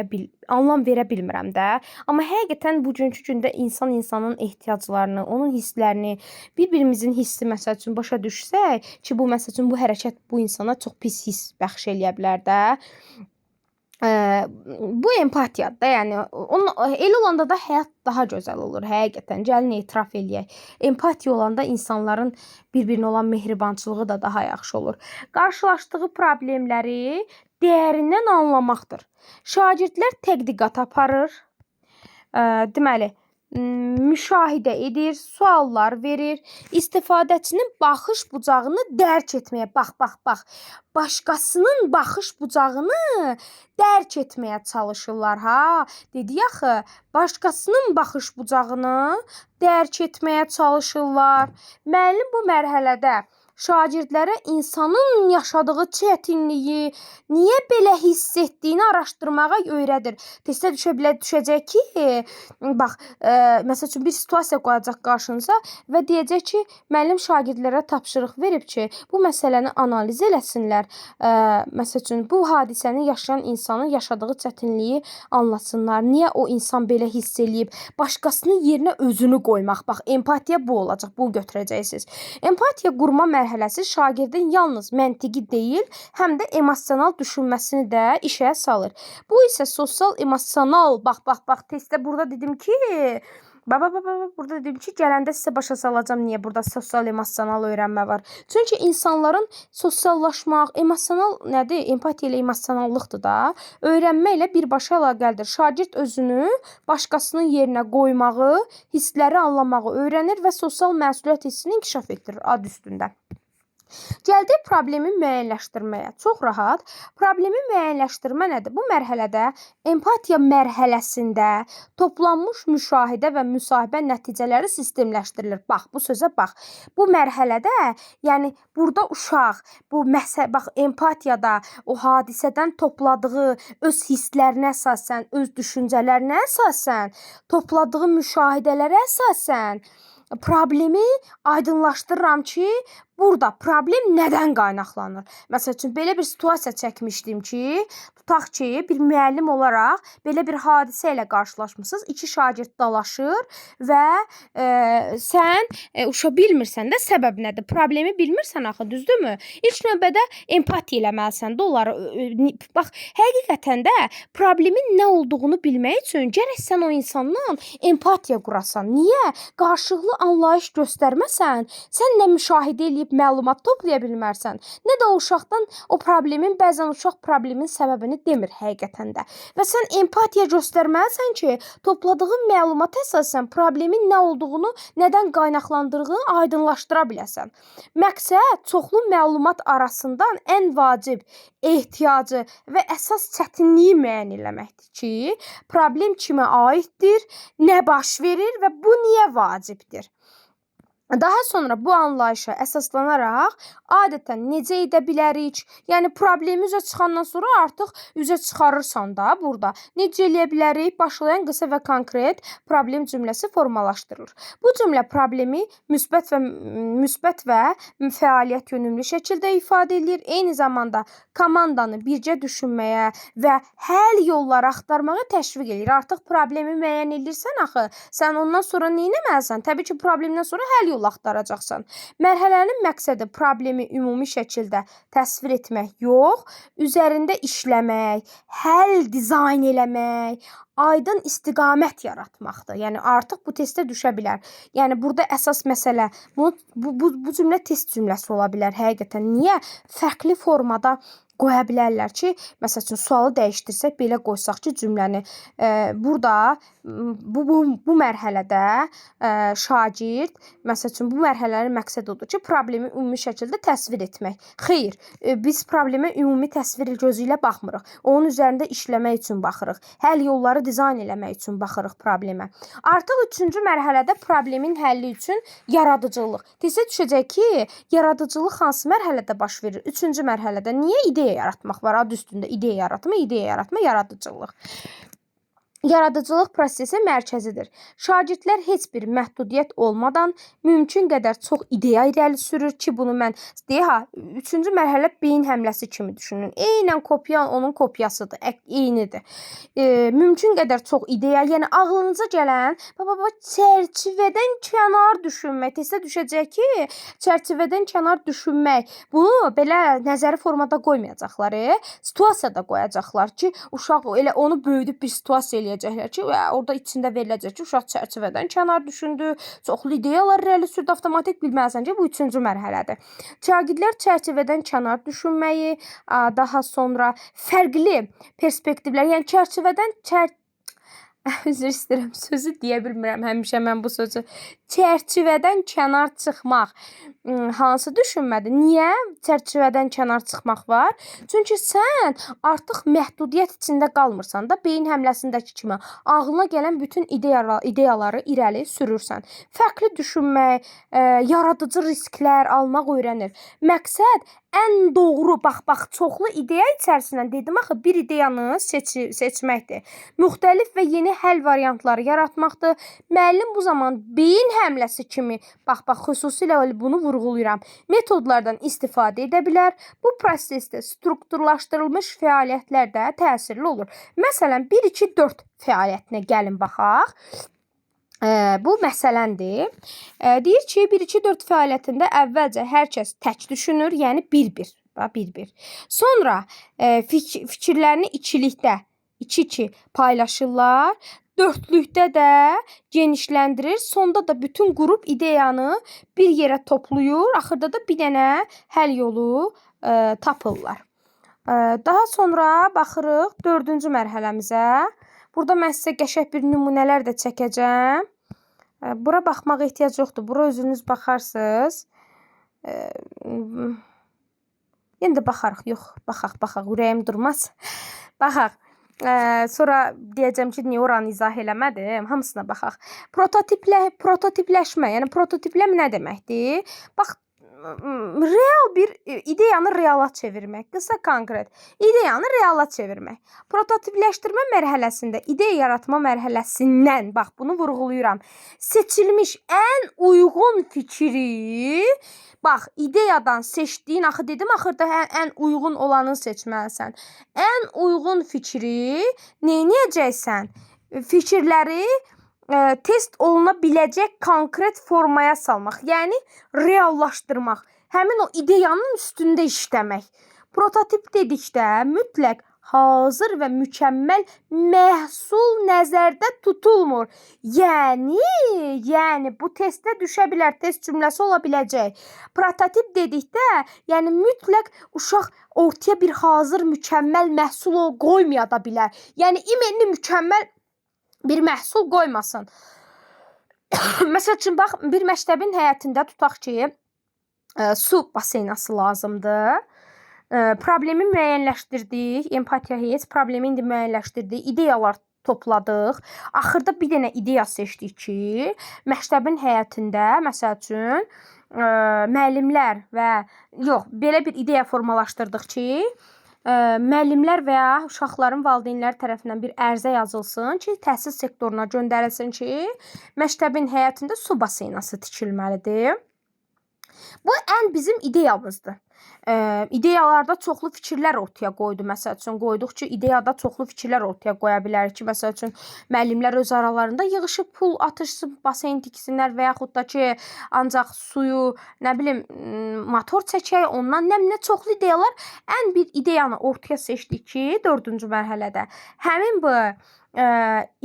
verə bilmirəm də. Amma həqiqətən bugünkü gündə insanın ehtiyaclarını, onun hisslərini, bir-birimizin hissi məsəl üçün başa düşsək ki, bu məsəl üçün bu hərəkət bu insana çox pis hiss bəxş eləyə bilər də. Bu empatiyadır da, yəni elə olanda da həyat daha gözəl olur həqiqətən. Gəlin etiraf eləyək. Empatiya olanda insanların bir-birinə olan mehribançılığı da daha yaxşı olur. Qarşılaşdığı problemləri dərindən anlamaqdır. Şagirdlər tədqiqat aparır. Deməli, müşahidə edir, suallar verir, istifadəçinin baxış bucağını dərk etməyə, bax, başqasının baxış bucağını dərk etməyə çalışırlar, ha. Dedik axı, başqasının baxış bucağını dərk etməyə çalışırlar. Müəllim bu mərhələdə şagirdlərə insanın yaşadığı çətinliyi, niyə belə hiss etdiyini araşdırmağa öyrədir. Testə düşəcək ki, bax, məsəl üçün bir situasiya qoyacaq qarşınıza və deyəcək ki, müəllim şagirdlərə tapşırıq verib ki, bu məsələni analiz eləsinlər. Məsəl üçün, bu hadisəni yaşayan insanın yaşadığı çətinliyi anlasınlar. Niyə o insan belə hiss eləyib? Başqasının yerinə özünü qoymaq. Bax, empatiya bu olacaq, bunu götürəcəksiniz. Empatiya qurma mərhələsi şagirdin yalnız məntiqi deyil, həm də emosional düşünməsini də işə salır. Bu isə sosial emosional, bax, testdə burada dedim ki, burada dedim ki, gələndə sizə başa salacağam niyə burada sosial emosional öyrənmə var. Çünki insanların sosiallaşmaq, emosional nədir? Empatiya ilə emosionallıqdır da. Öyrənmə ilə birbaşa əlaqəlidir. Şagird özünü başqasının yerinə qoymağı, hissləri anlamağı öyrənir və sosial məsuliyyət hissini inkişaf etdirir ad üstündə. Gəldik problemi müəyyənləşdirməyə. Çox rahat. Problemi müəyyənləşdirmə nədir? Bu mərhələdə empatiya mərhələsində toplanmış müşahidə və müsahibə nəticələri sistemləşdirilir. Bax, bu sözə bax. Bu mərhələdə, yəni burada uşaq bax, empatiyada o hadisədən topladığı öz hisslərinə əsasən, öz düşüncələrinə əsasən, topladığı müşahidələrə əsasən problemi aydınlaşdırıram ki, burada problem nədən qaynaqlanır? Məsəl üçün, belə bir situasiya çəkmişdim ki, tutaq ki, bir müəllim olaraq belə bir hadisə ilə qarşılaşmışsınız. İki şagird dalaşır və sən bilmirsən də səbəb nədir? Problemi bilmirsən axı, düzdürmü? İlk növbədə empatiya eləməlisən də onları. Bax, həqiqətən də problemin nə olduğunu bilmək üçün gərək sən o insandan empatiya qurasan. Niyə? Qarşılıqlı anlayış göstərməsən, sən nə müşahidə eləyib məlumat toplaya bilmərsən, nə də o uşaqdan bəzən uşaq problemin səbəbini demir həqiqətən də. Və sən empatiya göstərməlisən ki, topladığın məlumata əsasən problemin nə olduğunu, nədən qaynaqlandırdığını aydınlaşdıra biləsən. Məqsəd çoxlu məlumat arasından ən vacib, ehtiyacı və əsas çətinliyi müəyyən eləməkdir ki, problem kimə aiddir, nə baş verir və bu niyə vacibdir? Daha sonra bu anlayışa əsaslanaraq adətən necə edə bilərik? Yəni problemi üzə çıxandan sonra artıq üzə çıxarırsan da burada. Necə eləyə bilərik? Başlayan qısa və konkret problem cümləsi formalaşdırılır. Bu cümlə problemi müsbət və fəaliyyət yönümlü şəkildə ifadə edir. Eyni zamanda komandanı bircə düşünməyə və həll yolları axtarmağa təşviq edir. Artıq problemi müəyyən edirsən axı, sən ondan sonra nə etməlisən? Təbii ki, problemdən sonra həll yolu axtaracaqsan. Mərhələnin məqsədi problemi ümumi şəkildə təsvir etmək yox, üzərində işləmək, həll dizayn eləmək, aydın istiqamət yaratmaqdır. Yəni artıq bu testə düşə bilər. Yəni burada əsas məsələ bu cümlə test cümləsi ola bilər həqiqətən. Niyə? Fərqli formada qoya bilərlər ki, məsəl üçün sualı dəyişdirsək, belə qoysaq ki, cümləni burada bu mərhələdə şagird, məsəl üçün bu mərhələnin məqsədi odur ki, problemi ümumi şəkildə təsvir etmək. Xeyr, biz problemə ümumi təsvir gözü ilə baxmırıq. Onun üzərində işləmək üçün baxırıq. Həll yolları dizayn eləmək üçün baxırıq problemə. Artıq 3-cü mərhələdə problemin həlli üçün yaradıcılıq. Tezə düşəcək ki, yaradıcılıq hansı mərhələdə baş verir? 3-cü mərhələdə. Niyə ideya yaratmaq var? Adı üstündə ideya yaratma, yaradıcılıq. Yaradıcılıq prosesi mərkəzidir. Şagirdlər heç bir məhdudiyyət olmadan mümkün qədər çox ideya irəli sürür ki, bunu mən deyək, 3-cü mərhələ beyin həmləsi kimi düşünün. Eynən kopya onun kopyasıdır, eynidir. Mümkün qədər çox ideya, yəni ağlınıza gələn çərçivədən kənar düşünmək. Testə düşəcək ki, çərçivədən kənar düşünmək. Bunu belə nəzəri formada qoymayacaqlar, situasiyada qoyacaqlar ki, uşaq elə onu böyüdüb bir situasiya eləyəcəklər ki, orada içində veriləcək ki, uşaq çərçivədən kənar düşündü, çoxlu ideyalar irəli sürdü, avtomatik bilməlisən ki, bu 3-cü mərhələdir. Şagirdlər çərçivədən kənar düşünməyi, daha sonra fərqli perspektivlər, yəni çərçivədən üzr istəyirəm, sözü deyə bilmirəm həmişə mən bu sözü. Çərçivədən kənar çıxmaq hansı düşünmədir? Niyə çərçivədən kənar çıxmaq var? Çünki sən artıq məhdudiyyət içində qalmırsan da, beyin həmləsindəki kimi ağlına gələn bütün ideyaları irəli sürürsən. Fərqli düşünmək, yaradıcı risklər almaq öyrənir. Məqsəd ən doğru, bax, çoxlu ideya içərisindən dedim axı, bir ideyanı seçməkdir. Müxtəlif və yeni həll variantları yaratmaqdır. Müəllim bu zaman beyin həmləsi kimi, bax, xüsusilə bunu vurğulayıram, metodlardan istifadə edə bilər. Bu prosesdə strukturlaşdırılmış fəaliyyətlər də təsirli olur. Məsələn, 1-2-4 fəaliyyətinə gəlin baxaq. Bu məsələndir. Deyir ki, 1-2-4 fəaliyyətində əvvəlcə hər kəs tək düşünür, yəni bir-bir. Sonra fikirlərini ikilikdə, 2-2 paylaşırlar. Dördlükdə də genişləndirir. Sonda da bütün qrup ideyanı bir yerə toplayır. Axırda da bir dənə həll yolu tapırlar. Daha sonra baxırıq 4-cü mərhələmizə. Burada mən sizə qəşəng bir nümunələr də çəkəcəm. Bura baxmağa ehtiyac yoxdur. Bura özünüz baxarsınız. Yenə də baxarıq. Yox, baxaq. Ürəyim durmaz. Baxaq. Sonra deyəcəm ki, niyə oranı izah eləmədim? Hamısına baxaq. Prototipləşmə. Yəni prototipləmə nə deməkdir? Bax, real bir ideyanı reala çevirmək. Qısa konkret. İdeyanı reala çevirmək. Prototipləşdirmə mərhələsində ideya yaratma mərhələsindən, bax bunu vurğulayıram, seçilmiş ən uyğun fikri, bax ideyadan seçdiyin, axı dedim, axırda ən uyğun olanı seçməlisən. Ən uyğun fikri neynəyəcəksən? Fikirləri test oluna biləcək konkret formaya salmaq, yəni reallaşdırmaq, həmin o ideyanın üstündə işləmək. Prototip dedikdə mütləq hazır və mükəmməl məhsul nəzərdə tutulmur. Yəni bu testdə düşə bilər, test cümləsi ola biləcək. Prototip dedikdə, yəni mütləq uşaq ortaya bir hazır mükəmməl məhsul qoymaya da bilər. Yəni imenli mükəmməl bir məhsul qoymasın. Məsəl üçün, bax, bir məktəbin həyətində tutaq ki, su baseynası lazımdır. Problemi müəyyənləşdirdik, empatiya heç problemi indi müəyyənləşdirdik, ideyalar topladıq. Axırda bir dənə ideya seçdik ki, məktəbin həyətində, məsəl üçün, müəllimlər və belə bir ideya formalaşdırdıq ki, müəllimlər və ya uşaqların valideynləri tərəfindən bir ərizə yazılsın ki, təhsil sektoruna göndərilsin ki, məktəbin həyətində su baseynası tikilməlidir. Bu ən bizim ideyamızdır. İdeyalarda çoxlu fikirlər ortaya qoydu. Məsəl üçün, qoyduq ki, ideyada çoxlu fikirlər ortaya qoya bilərik ki, məsəl üçün, müəllimlər öz aralarında yığışıb pul atışsın, baseyn tiksinlər və yaxud da ki, ancaq suyu, nə bilim, motor çəkək, ondan nə çoxlu ideyalar. Ən bir ideyanı ortaya seçdik ki, 4-cü mərhələdə həmin bu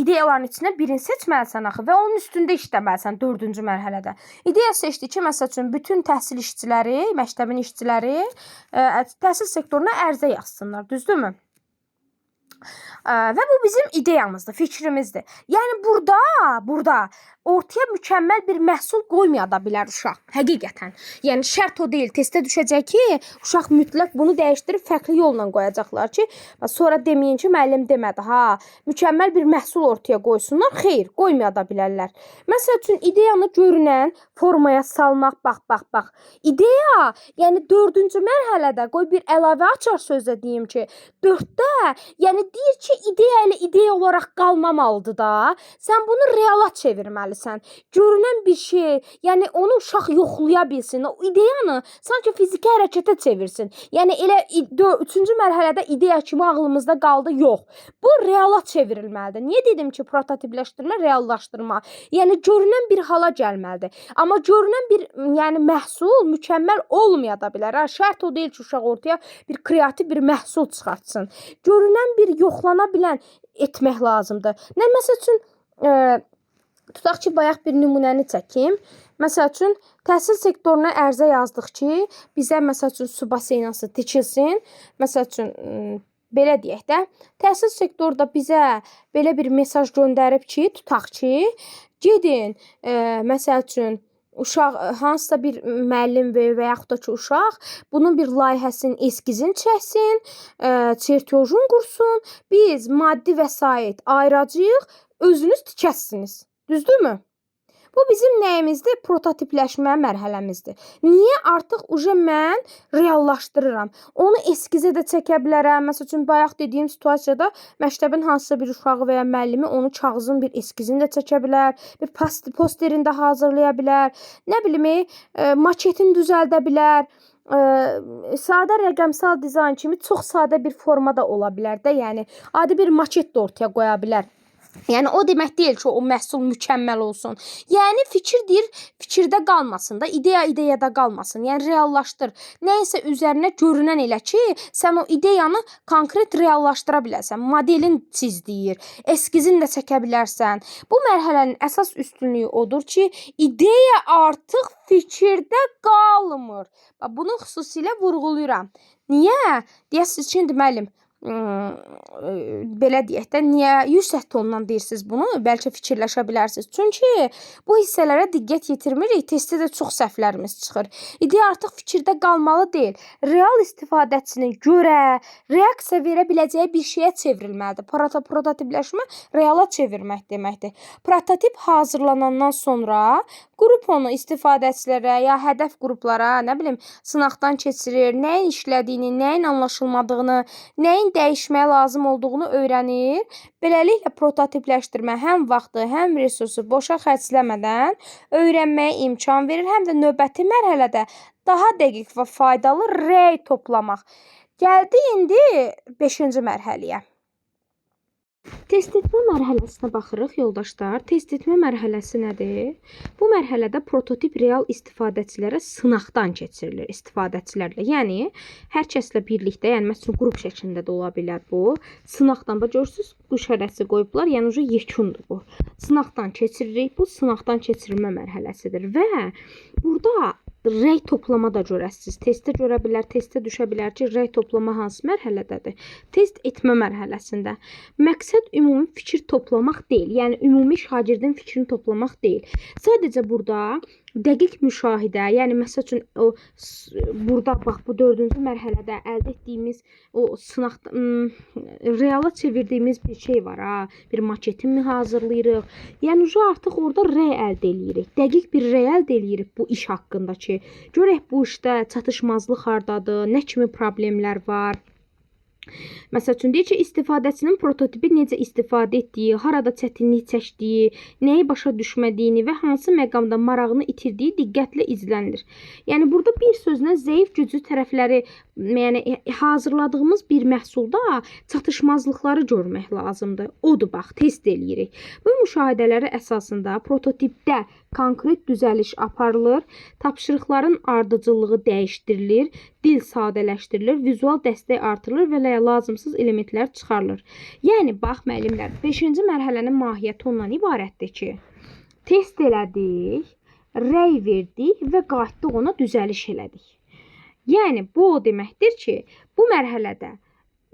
ideyaların içində birini seçməlisən axı və onun üstündə işləməlisən 4-cü mərhələdə. İdeya seçdi ki, məsəl üçün, bütün təhsil işçiləri, məktəbin işçiləri təhsil sektoruna ərizə yazsınlar, düzdürmü? Və bu bizim ideyamızdır, fikrimizdir. Yəni burada ortaya mükəmməl bir məhsul qoymaya da bilər uşaq, həqiqətən. Yəni şərt o deyil, testə düşəcək ki, uşaq mütləq bunu dəyişdirib fərqli yolla qoyacaqlar ki, sonra deməyin ki, müəllim demədi, mükəmməl bir məhsul ortaya qoysunlar. Xeyr, qoymaya da bilərlər. Məsəl üçün, ideyanı görünən formaya salmaq, bax. İdeya, yəni 4-cü mərhələdə, qoy bir əlavə açar sözlə deyim ki, 4-də, yəni deyir ki, ideya ilə ideya olaraq qalmamalıdır da. Sən bunu reala çevirməlisən. Görünən bir şey, yəni onu uşaq yoxlaya bilsin. O ideyanı sanki fiziki hərəkətə çevirsin. Yəni elə 3-cü mərhələdə ideya kimi ağlımızda qaldı, yox. Bu reala çevrilməlidir. Niyə dedim ki, prototipləşdirmə, reallaşdırma? Yəni görünən bir hala gəlməlidir. Amma görünən bir, yəni məhsul mükəmməl olmaya da bilər. Şərt o deyil ki, uşaq ortaya bir kreativ bir məhsul çıxartsın. Görünən bir yoxlana bilən etmək lazımdır. Məsəl üçün, tutaq ki, bayaq bir nümunəni çəkim. Məsəl üçün, təhsil sektoruna ərizə yazdıq ki, bizə məsəl üçün su baseynası tikilsin. Məsəl üçün, belə deyək də, təhsil sektorda bizə belə bir mesaj göndərib ki, tutaq ki, gedin, məsəl üçün, uşaq, hansısa bir müəllim və yaxud da ki, uşaq bunun bir layihəsinin eskizini çəksin, çertyojun qursun, biz maddi vəsait ayıracağıq, özünüz tikəsiniz. Düzdürmü? Bu bizim nəyimizdir? Prototipləşmə mərhələmizdir. Niyə? Artıq mən reallaşdırıram. Onu eskizə də çəkə bilərəm. Məsəl üçün, bayaq dediyim situasiyada məktəbin hansısa bir uşağı və ya müəllimi onu kağızın bir eskizini də çəkə bilər. Bir posterini də hazırlaya bilər. Nə bilim, maketini düzəldə bilər. Sadə rəqəmsal dizayn kimi çox sadə bir formada ola bilər də. Yəni, adi bir maket də ortaya qoya bilər. Yəni, o demək deyil ki, o məhsul mükəmməl olsun. Yəni, fikir deyir, fikirdə qalmasın da, ideya ideyada qalmasın. Yəni, reallaşdır. Nəysə üzərinə görünən elə ki, sən o ideyanı konkret reallaşdıra bilərsən. Modelin çizdiyir, eskizini də çəkə bilərsən. Bu mərhələnin əsas üstünlüyü odur ki, ideya artıq fikirdə qalmır. Bunu xüsusilə vurğulayıram. Niyə? Deyəsiniz ki, müəllim, belə deyək də, niyə 100 tondan deyirsiniz bunu? Bəlkə fikirləşə bilərsiniz. Çünki bu hissələrə diqqət yetirmirik, testdə də çox səhvlərimiz çıxır. İdeya artıq fikirdə qalmalı deyil. Real istifadəçinin görə reaksiya verə biləcəyi bir şeyə çevrilməlidir. Prototipləşmə reala çevirmək deməkdir. Prototip hazırlanandan sonra qrup onu istifadəçilərə ya hədəf qruplara, nə bilim, sınaqdan keçirir, nəyin işlədiyini, nəyin anlaşılmadığını, nəyin dəyişməyə lazım olduğunu öyrənir. Beləliklə, prototipləşdirmə həm vaxtı, həm resursu boşa xərcləmədən öyrənməyə imkan verir, həm də növbəti mərhələdə daha dəqiq və faydalı rəy toplamaq. Gəldi indi 5-ci mərhələyə. Test etmə mərhələsinə baxırıq, yoldaşlar. Test etmə mərhələsi nədir? Bu mərhələdə prototip real istifadəçilərə sınaqdan keçirilir, istifadəçilərlə. Yəni, hər kəslə birlikdə, yəni məsələn, qrup şəklində də ola bilər bu. Sınaqdan, görürsünüz, quş hərəsi qoyublar, yəni yekundur bu. Sınaqdan keçiririk, bu sınaqdan keçirilmə mərhələsidir və burada rəy toplama da görəsiniz. Testə görə bilər, testə düşə bilər ki, rəy toplama hansı mərhələdədir? Test etmə mərhələsində. Məqsəd ümumi fikir toplamaq deyil. Yəni, ümumi şagirdin fikrini toplamaq deyil. Sadəcə burada dəqiq müşahidə, yəni məsəl üçün o burada bax bu 4-cü mərhələdə əldə etdiyimiz o sınaq reala çevirdiyimiz bir şey var ha, bir maketini mi hazırlayırıq? Yəni artıq orada rəy əldə eləyirik. Dəqiq bir rəy əldə eləyirik bu iş haqqında ki, görək bu işdə çatışmazlıq hardadır, nə kimi problemlər var. Məsəl üçün deyir ki, istifadəçinin prototipi necə istifadə etdiyi, harada çətinlik çəkdiyi, nəyi başa düşmədiyini və hansı məqamda marağını itirdiyi diqqətlə izlənilir. Yəni burada bir sözlə zəif güclü tərəfləri, yəni hazırladığımız bir məhsulda çatışmazlıqları görmək lazımdır. Odur bax, test eləyirik. Bu müşahidələri əsasında prototipdə konkret düzəliş aparılır, tapşırıqların ardıcıllığı dəyişdirilir, dil sadələşdirilir, vizual dəstək artırılır və lazımsız elementlər çıxarılır. Yəni bax müəllimlər, 5-ci mərhələnin mahiyyəti ondan ibarətdir ki, test elədik, rəy verdik və qayıtdıq ona düzəliş elədik. Yəni bu o deməkdir ki, bu mərhələdə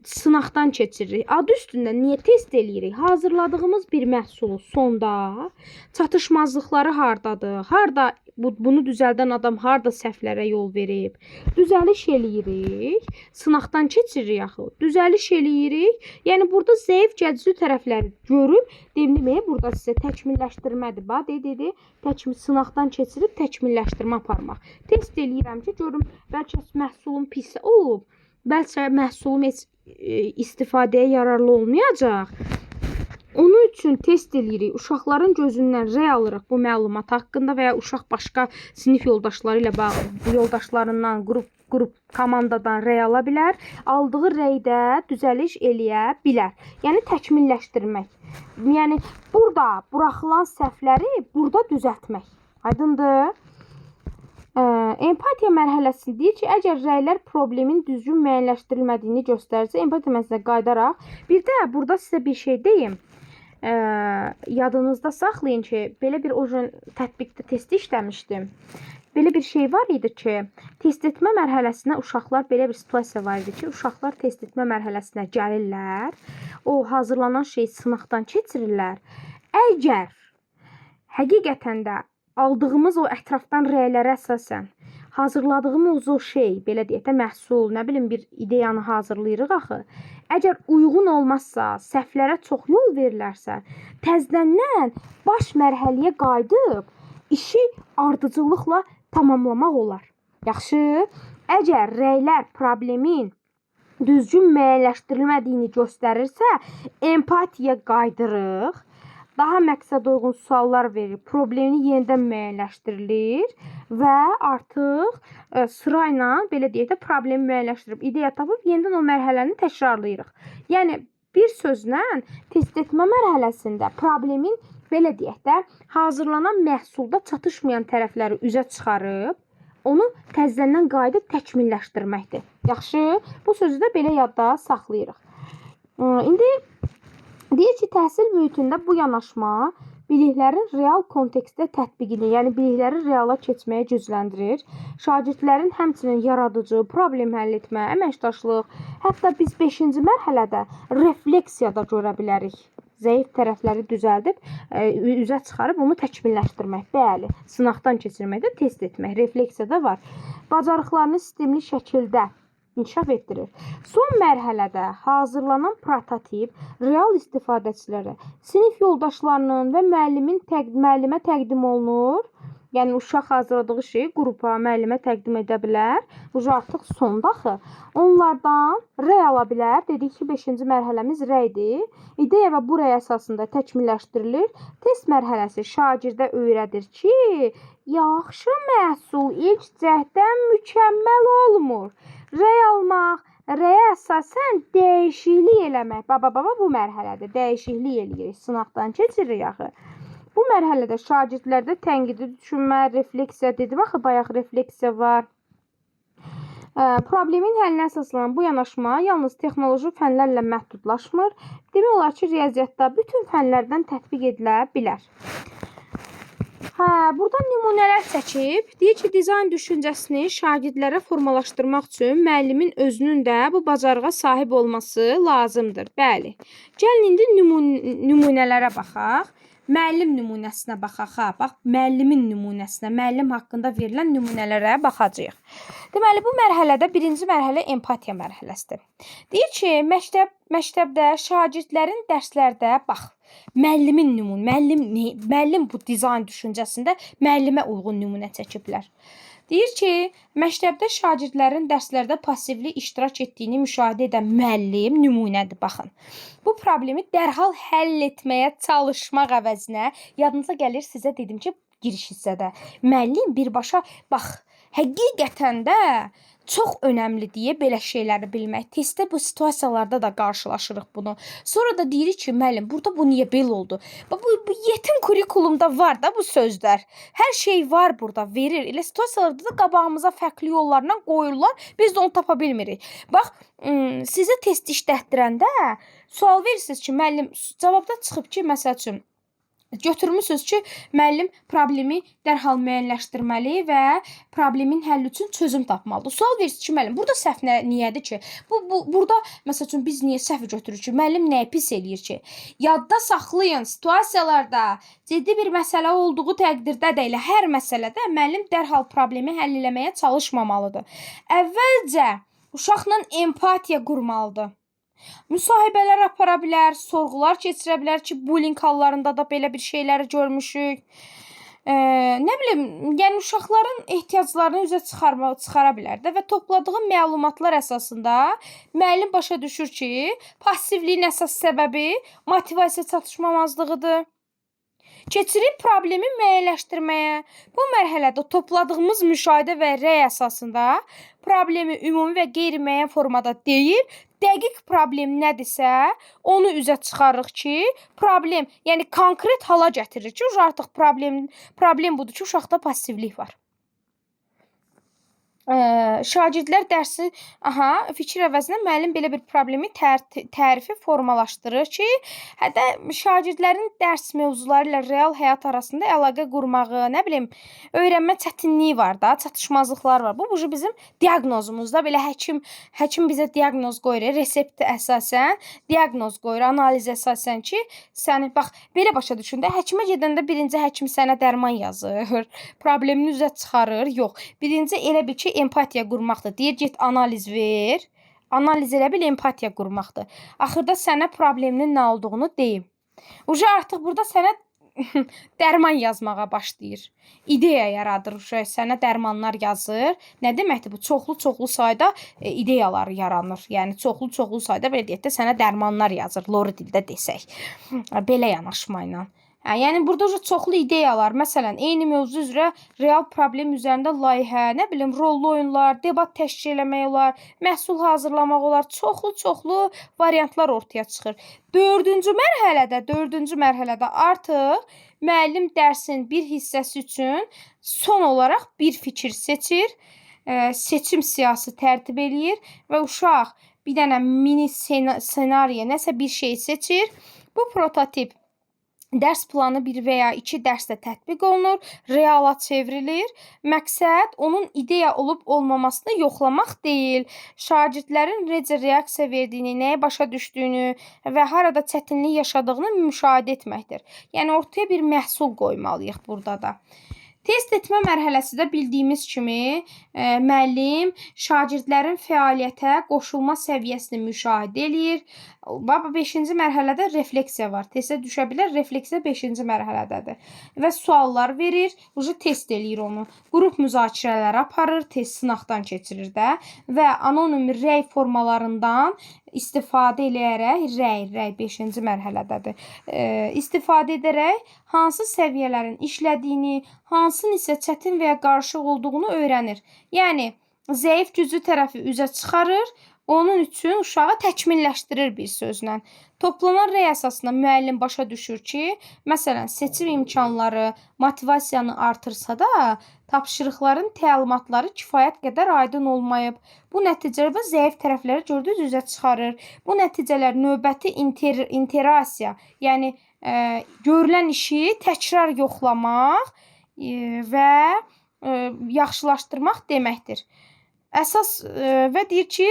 sınaqdan keçiririk. Adı üstündə niyə test eləyirik? Hazırladığımız bir məhsulu sonda çatışmazlıqları hardadır? Harda bunu düzəldən adam harda səhvlərə yol verib? Düzəliş eləyirik. Sınaqdan keçiririk axı. Düzəliş eləyirik. Yəni burada zəif gəzgü tərəfləri görüb, deməyə burada sizə təkmilləşdirmədir. Bax, dedi, sınaqdan keçirib təkmilləşdirmə aparmaq. Test eləyirəm ki, görüm bəlkə məhsulum pis olub. Bəlkə məhsulum heç istifadəyə yararlı olmayacaq. Onun üçün test eləyirik. Uşaqların gözündən rəy alırıq bu məlumat haqqında və ya uşaq başqa sinif yoldaşları ilə bağlı, yoldaşlarından, qrup komandadan rəy ala bilər. Aldığı rəydə düzəliş eləyə bilər. Yəni təkmilləşdirmək. Yəni burada buraxılan səhvləri burada düzəltmək. Aydındır? Empatiya mərhələsi deyir ki, əgər rəylər problemin düzgün müəyyənləşdirilmədiyini göstərirsə, empatiya mərhələsinə qayıdaraq, bir də burada sizə bir şey deyim. Yadınızda saxlayın ki, belə bir o gün tətbiqdə testi işləmişdim. Belə bir şey var idi ki, test etmə mərhələsinə uşaqlar, belə bir situasiya var idi ki, uşaqlar test etmə mərhələsinə gəlirlər, o hazırlanan şeyi sınaqdan keçirirlər. Əgər həqiqətən də aldığımız o ətrafdan rəylərə əsasən hazırladığımız o şey, belə deyək də məhsul, nə bilim bir ideyanı hazırlayırıq axı. Əgər uyğun olmazsa, səhvlərə çox yol verilərsə, təzədən baş mərhələyə qayıdıb işi ardıcıllıqla tamamlamaq olar. Yaxşı? Əgər rəylər problemin düzgün müəyyənləşdirilmədiyini göstərirsə, empatiya qayıdırıq. Daha məqsədə uyğun suallar verir, problemi yenidən müəyyənləşdirilir və artıq sırayla, belə deyək də, problemi müəyyənləşdirib, ideya tapıb, yenidən o mərhələni təkrarlayırıq. Yəni, bir sözlə test etmə mərhələsində problemin, belə deyək də, hazırlanan məhsulda çatışmayan tərəfləri üzə çıxarıb, onu təzədən qayıdıb təkmilləşdirməkdir. Yaxşı, bu sözü də belə yadda saxlayırıq. İndi deyir ki, təhsil mühitində bu yanaşma biliklərin real kontekstdə tətbiqini, yəni bilikləri reala keçməyə gücləndirir. Şagirdlərin həmçinin yaradıcı, problem həll etmə, əməkdaşlıq, hətta biz 5-ci mərhələdə refleksiyada görə bilərik. Zəif tərəfləri düzəldib, üzə çıxarıb onu təkmilləşdirmək. Bəli, sınaqdan keçirməkdə test etmək, refleksiyada var. Bacarıqlarını sistemli şəkildə inkişaf etdirir. Son mərhələdə hazırlanan prototip real istifadəçilərə, sinif yoldaşlarının və müəllimə təqdim olunur. Yəni, uşaq hazırladığı şeyi qrupa, müəllimə təqdim edə bilər. Bu artıq sonda axı. Onlardan rəy ala bilər. Dedik ki, 5-ci mərhələmiz rəydir. İdeya və bu rəy əsasında təkmilləşdirilir. Test mərhələsi şagirdə öyrədir ki, yaxşı məhsul ilk cəhddən mükəmməl olmur. Rəy almaq, rəyə əsasən dəyişiklik eləmək. Baba, bu mərhələdə dəyişiklik eləyirik, sınaqdan keçiririk axı. Bu mərhələdə şagirdlərdə tənqidi düşünmə, refleksiya dedim, axı bayaq refleksiya var. Problemin həllinə əsaslanan bu yanaşma yalnız texnoloji fənlərlə məhdudlaşmır. Demək olar ki, riyaziyyatda bütün fənlərdən tətbiq edilə bilər. Burada nümunələr çəkib, deyir ki, dizayn düşüncəsini şagirdlərə formalaşdırmaq üçün müəllimin özünün də bu bacarığa sahib olması lazımdır. Bəli. Gəlin indi nümunələrə baxaq. müəllim nümunəsinə baxaq. Ha, bax, müəllimin nümunəsinə, müəllim haqqında verilən nümunələrə baxacağıq. Deməli, bu mərhələdə birinci mərhələ empatiya mərhələsidir. Deyir ki, məktəbdə şagirdlərin dərslərdə bax, müəllim bu dizayn düşüncəsində müəllimə uyğun nümunə çəkiblər. Deyir ki, məktəbdə şagirdlərin dərslərdə passivli iştirak etdiyini müşahidə edən müəllim nümunədir, baxın. Bu problemi dərhal həll etməyə çalışmaq əvəzinə, yadınıza gəlir, sizə dedim ki, giriş hissədə, müəllim birbaşa, bax, həqiqətən də çox önəmlidir belə şeyləri bilmək. Testdə bu situasiyalarda da qarşılaşırıq bunu. Sonra da deyirik ki, müəllim, burada bu niyə belə oldu? Bu yetim kurikulumda var da bu sözlər. Hər şey var burada, verir. Elə situasiyalarda da qabağımıza fərqli yollarla qoyurlar. Biz də onu tapa bilmirik. Bax, sizə test işlətdirəndə sual verirsiniz ki, müəllim, cavabda çıxıb ki, məsəl üçün, götürmüsünüz ki, müəllim problemi dərhal müəyyənləşdirməli və problemin həlli üçün çözüm tapmalıdır. Sual verirsiniz ki, müəllim, burada səhv niyədir ki? Burada məsəl üçün biz niyə səhv götürürük ki? Müəllim nəyi pis eləyir ki? Yadda saxlayın, situasiyalarda ciddi bir məsələ olduğu təqdirdə də elə hər məsələdə müəllim dərhal problemi həll etməyə çalışmamalıdır. Əvvəlcə uşaqla empatiya qurmalıdır. Müsahibələr apara bilər, sorğular keçirə bilər ki, bullying hallarında da belə bir şeyləri görmüşük. Nə bilim, yəni uşaqların ehtiyaclarını üzə çıxara bilər də və topladığı məlumatlar əsasında müəllim başa düşür ki, passivliyin əsas səbəbi motivasiya çatışmamazlığıdır. Keçirik problemi müəyyənləşdirməyə. Bu mərhələdə topladığımız müşahidə və rəy əsasında problemi ümumi və qeyri-müəyyən formada deyil, dəqiq problem nədirsə, onu üzə çıxarırıq ki, problem, yəni konkret hala gətiririk ki, artıq problem budur ki, uşaqda passivlik var. Şagirdlər dərsi, fikir əvəzinə müəllim belə bir problemi tərifi formalaşdırır ki, hətta şagirdlərin dərs mövzuları ilə real həyat arasında əlaqə qurmağı, nə bilim, öyrənmə çətinliyi var da, çatışmazlıqlar var. Bu bizim diaqnozumuzda, belə həkim bizə diaqnoz qoyur, resept əsasən, diaqnoz qoyur, analiz əsasən ki, səni, bax, belə başa düşün də, həkimə gedəndə birinci həkim sənə dərman yazır, problemini üzə çıxarır, yox, birinci elə bir ki, empatiya qurmaqdır. Deyir, get analiz ver. Analiz elə bil empatiya qurmaqdır. Axırda sənə probleminin nə olduğunu deyim. Uca artıq burada sənə dərman yazmağa başlayır. İdeya yaradır. Sənə dərmanlar yazır. Nə deməkdir bu? Çoxlu sayda ideyalar yaranır. Yəni çoxlu sayda belə deyək də sənə dərmanlar yazır. Lori dildə desək. Belə yanaşma ilə. Yəni burada çoxlu ideyalar, məsələn, eyni mövzu üzrə real problem üzərində layihə, nə bilim, rollu oyunlar, debat təşkil eləmək olar, məhsul hazırlamaq olar, çoxlu variantlar ortaya çıxır. Dördüncü mərhələdə artıq müəllim dərsin bir hissəsi üçün son olaraq bir fikir seçir, seçim siyahısı tərtib eləyir və uşaq bir dənə mini senariyə, nəsə bir şey seçir. Bu prototip dərs planı 1 və ya 2 dərsdə tətbiq olunur, reala çevrilir. Məqsəd onun ideya olub-olmamasını yoxlamaq deyil, şagirdlərin necə reaksiya verdiyini, nəyə başa düşdüyünü və harada çətinlik yaşadığını müşahidə etməkdir. Yəni, ortaya bir məhsul qoymalıyıq burada da. Test etmə mərhələsi də bildiyimiz kimi müəllim şagirdlərin fəaliyyətə qoşulma səviyyəsini müşahidə eləyir. 5-ci mərhələdə refleksiya var. Testə düşə bilər, refleksiya 5-ci mərhələdədir. Və suallar verir, test eləyir onu. Qrup müzakirələri aparır, test sınaqdan keçirir də və anonim rəy formalarından istifadə eləyərək, rəy 5-ci mərhələdədir. İstifadə edərək hansı səviyyələrin işlədiyini, hansının isə çətin və ya qarışıq olduğunu öyrənir. Yəni, zəif güclü tərəfi üzə çıxarır, onun üçün uşağı təkmilləşdirir bir sözlə. Toplanan rəy əsasında müəllim başa düşür ki, məsələn, seçim imkanları motivasiyanı artırsa da, tapşırıqların təlimatları kifayət qədər aydın olmayıb. Bu nəticədə zəif tərəfləri gördüyünüz üzə çıxarır. Bu nəticələr növbəti interasiya, yəni görülən işi təkrar yoxlamaq və yaxşılaşdırmaq deməkdir. Əsas və deyir ki,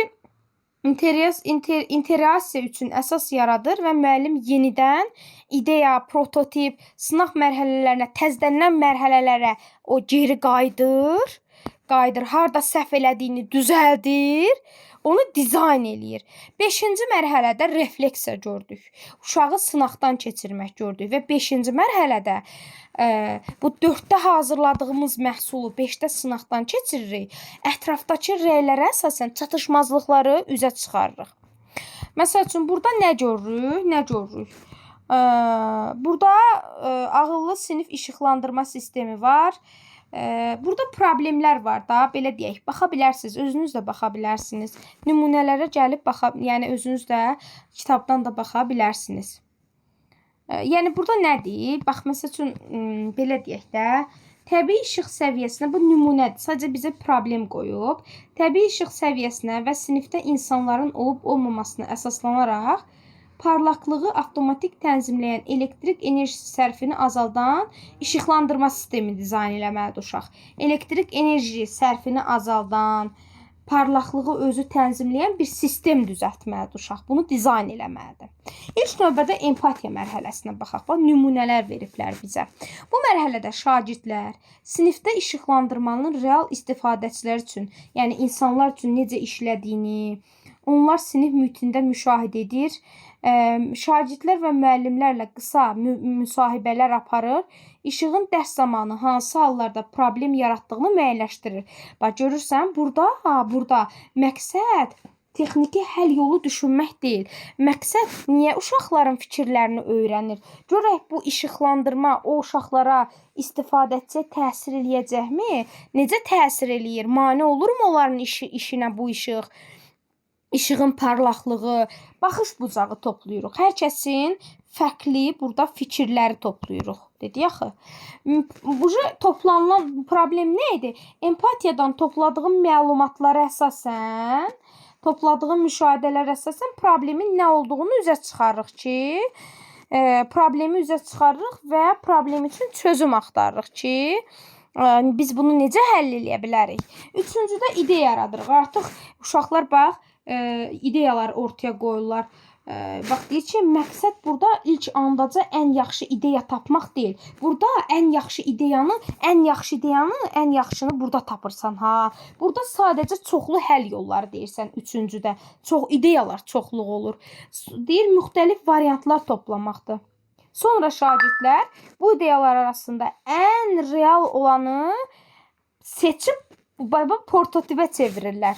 İnterasiya üçün əsas yaradır və müəllim yenidən ideya, prototip, sınaq mərhələlərinə, təzələnən mərhələlərə o geri qayıdır, harda səhv elədiyini düzəldir, onu dizayn eləyir. 5-ci mərhələdə refleksiya gördük. Uşağı sınaqdan keçirmək gördük və 5-ci mərhələdə bu 4-də hazırladığımız məhsulu 5-də sınaqdan keçiririk. Ətrafdakı rəylərə əsasən çatışmazlıqları üzə çıxarırıq. Məsəl üçün, burada nə görürük? Burada ağıllı sinif işıqlandırma sistemi var. Burada problemlər var da, belə deyək, baxa bilərsiniz, özünüz də baxa bilərsiniz. Nümunələrə gəlib yəni özünüz də kitabdan da baxa bilərsiniz. Yəni burada nədir? Bax, məsəl üçün, belə deyək də, təbii işıq səviyyəsinə, bu nümunədir, sadəcə bizə problem qoyub, təbii işıq səviyyəsinə və sinifdə insanların olub-olmamasına əsaslanaraq, parlaqlığı avtomatik tənzimləyən elektrik enerjisi sərfini azaldan işıqlandırma sistemi dizayn eləməlidir uşaq. Elektrik enerji sərfini azaldan, parlaqlığı özü tənzimləyən bir sistem düzəltməlidir uşaq. Bunu dizayn eləməlidir. İlk növbədə empatiya mərhələsinə baxaq. Bax, nümunələr veriblər bizə. Bu mərhələdə şagirdlər sinifdə işıqlandırmanın real istifadəçilər üçün, yəni insanlar üçün necə işlədiyini, onlar sinif mühitində müşahidə edir. Şagirdlər və müəllimlərlə qısa müsahibələr aparır. İşığın dərs zamanı hansı hallarda problem yaratdığını müəyyənləşdirir. Bax, görürsən, burada məqsəd texniki həll yolu düşünmək deyil. Məqsəd niyə uşaqların fikirlərini öyrənir? Görək, bu işıqlandırma o uşaqlara istifadəçiyə təsir eləyəcəkmi? Necə təsir eləyir? Mane olurmu onların işinə bu işıq? İşığın parlaqlığı, baxış bucağı toplayırıq. Hər kəsin fərqli burada fikirləri toplayırıq. Dedik axı. Bu toplanılan problem nə idi? Empatiyadan topladığım məlumatlara əsasən, topladığım müşahidələrə əsasən problemin nə olduğunu üzə çıxarırıq ki, problemi üzə çıxarırıq və problem üçün çözüm axtarırıq ki, biz bunu necə həll eləyə bilərik? Üçüncüdə ideya yaradırıq. Artıq uşaqlar bax, ideyalar ortaya qoyurlar. Bax, deyir ki, məqsəd burada ilk andaca ən yaxşı ideya tapmaq deyil. Burada ən yaxşı ideyanı, ən yaxşını burada tapırsan, ha. Burada sadəcə çoxlu həll yolları deyirsən üçüncüdə. İdeyalar çoxluq olur. Deyir, müxtəlif variantlar toplamaqdır. Sonra şagirdlər bu ideyalar arasında ən real olanı seçib prototipə çevirirlər.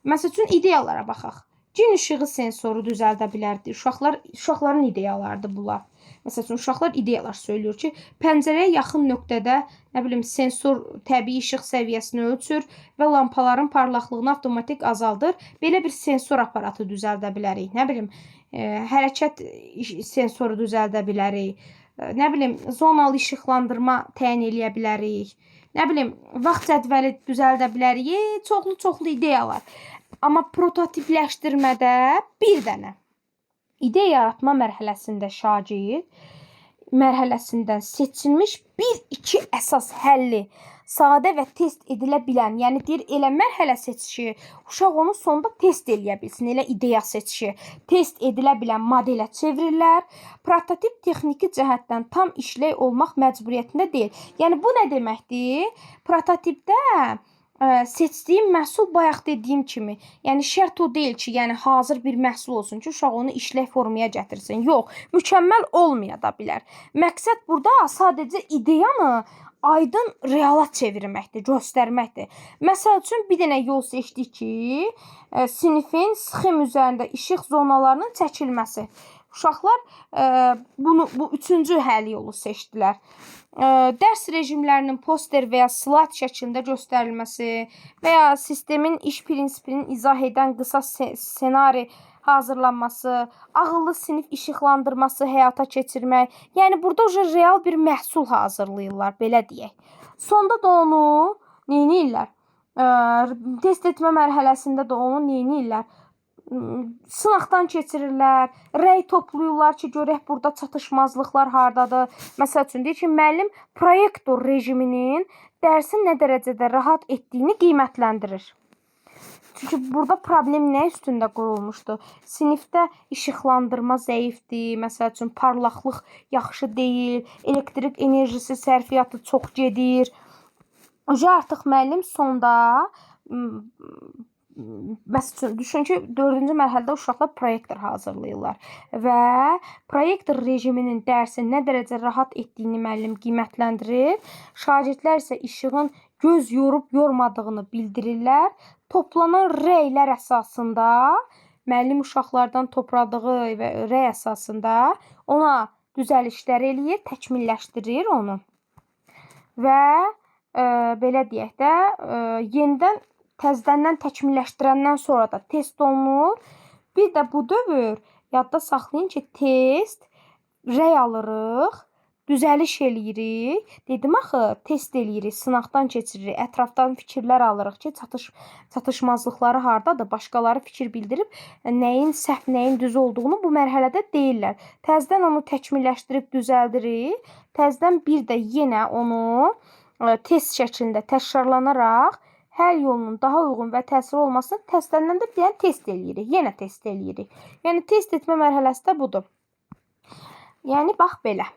Məsəl üçün, ideyalara baxaq. Gün işığı sensoru düzəldə bilərdi. Uşaqların ideyalarıdır bunlar. Məsəl üçün, uşaqlar ideyalar söylüyor ki, pəncərəyə yaxın nöqtədə, sensor təbii işıq səviyyəsini ölçür və lampaların parlaqlığını avtomatik azaldır. Belə bir sensor aparatı düzəldə bilərik. Hərəkət sensoru düzəldə bilərik. Zonalı işıqlandırma təyin eləyə bilərik. Vaxt cədvəli düzəldə bilərik. Çoxlu ideyalar. Amma prototipləşdirmədə bir dənə ideya yaratma mərhələsində şagird mərhələsindən seçilmiş 1-2 əsas həlli sadə və test edilə bilən, yəni deyir, elə mərhələ seçişi, uşaq onu sonda test eləyə bilsin, elə ideya seçişi, test edilə bilən modelə çevirirlər. Prototip texniki cəhətdən tam işlək olmaq məcburiyyətində deyil. Yəni, bu nə deməkdir? Prototipdə seçdiyim məhsul bayaq dediyim kimi, yəni şərt o deyil ki, yəni hazır bir məhsul olsun ki, uşaq onu işlək formaya gətirsin. Yox, mükəmməl olmaya da bilər. Məqsəd burada sadəcə ideyanı aydın reala çevirməkdir, göstərməkdir. Məsəl üçün, bir dənə yol seçdik ki, sinifin sxem üzərində işıq zonalarının çəkilməsi. Uşaqlar bu üçüncü həll yolu seçdilər. Dərs rejimlərinin poster və ya slayd şəklində göstərilməsi və ya sistemin iş prinsipinin izah edən qısa ssenari hazırlanması, ağıllı sinif işıqlandırması həyata keçirmək. Yəni, burada real bir məhsul hazırlayırlar, belə deyək. Sonda da onu neynirlər? Test etmə mərhələsində də onu neynirlər? Sınaqdan keçirirlər, rəy toplayırlar ki, görək burada çatışmazlıqlar hardadır. Məsəl üçün, deyir ki, müəllim proyektor rejiminin dərsin nə dərəcədə rahat etdiyini qiymətləndirir. Çünki burada problem nə üstündə qurulmuşdu? Sinifdə işıqlandırma zəifdir, məsəl üçün parlaqlıq yaxşı deyil, elektrik enerjisi sərfiyyatı çox gedir. Artıq müəllim sonda məsələn düşün ki, 4-cü mərhələdə uşaqlar proyektor hazırlayırlar və proyektor rejiminin dərsi nə dərəcə rahat etdiyini müəllim qiymətləndirir. Şagirdlər isə işığın göz yorub yormadığını bildirirlər. Toplanan rəylər əsasında müəllim uşaqlardan topladığı və rəy əsasında ona düzəlişlər eləyir, təkmilləşdirir onu. Və belə deyək də, yenidən təzədən təkmilləşdirəndən sonra da test olunur. Bir də bu dövr yadda saxlayın ki, test rəy alırıq, düzəliş eləyirik. Dedim axı, test eləyirik, sınaqdan keçiririk, ətrafdan fikirlər alırıq ki, çatışmazlıqları hardadır, başqaları fikir bildirib nəyin səhv, nəyin düz olduğunu bu mərhələdə deyirlər. Təzədən onu təkmilləşdirib düzəldirik. Təzədən bir də yenə onu test şəklində təkrarlanaraq həll yolunun daha uyğun və təsirli olmasını təsdiqləyəndən də bir dənə test eləyirik. Yenə test eləyirik. Yəni test etmə mərhələsi də budur. Yəni bax belə.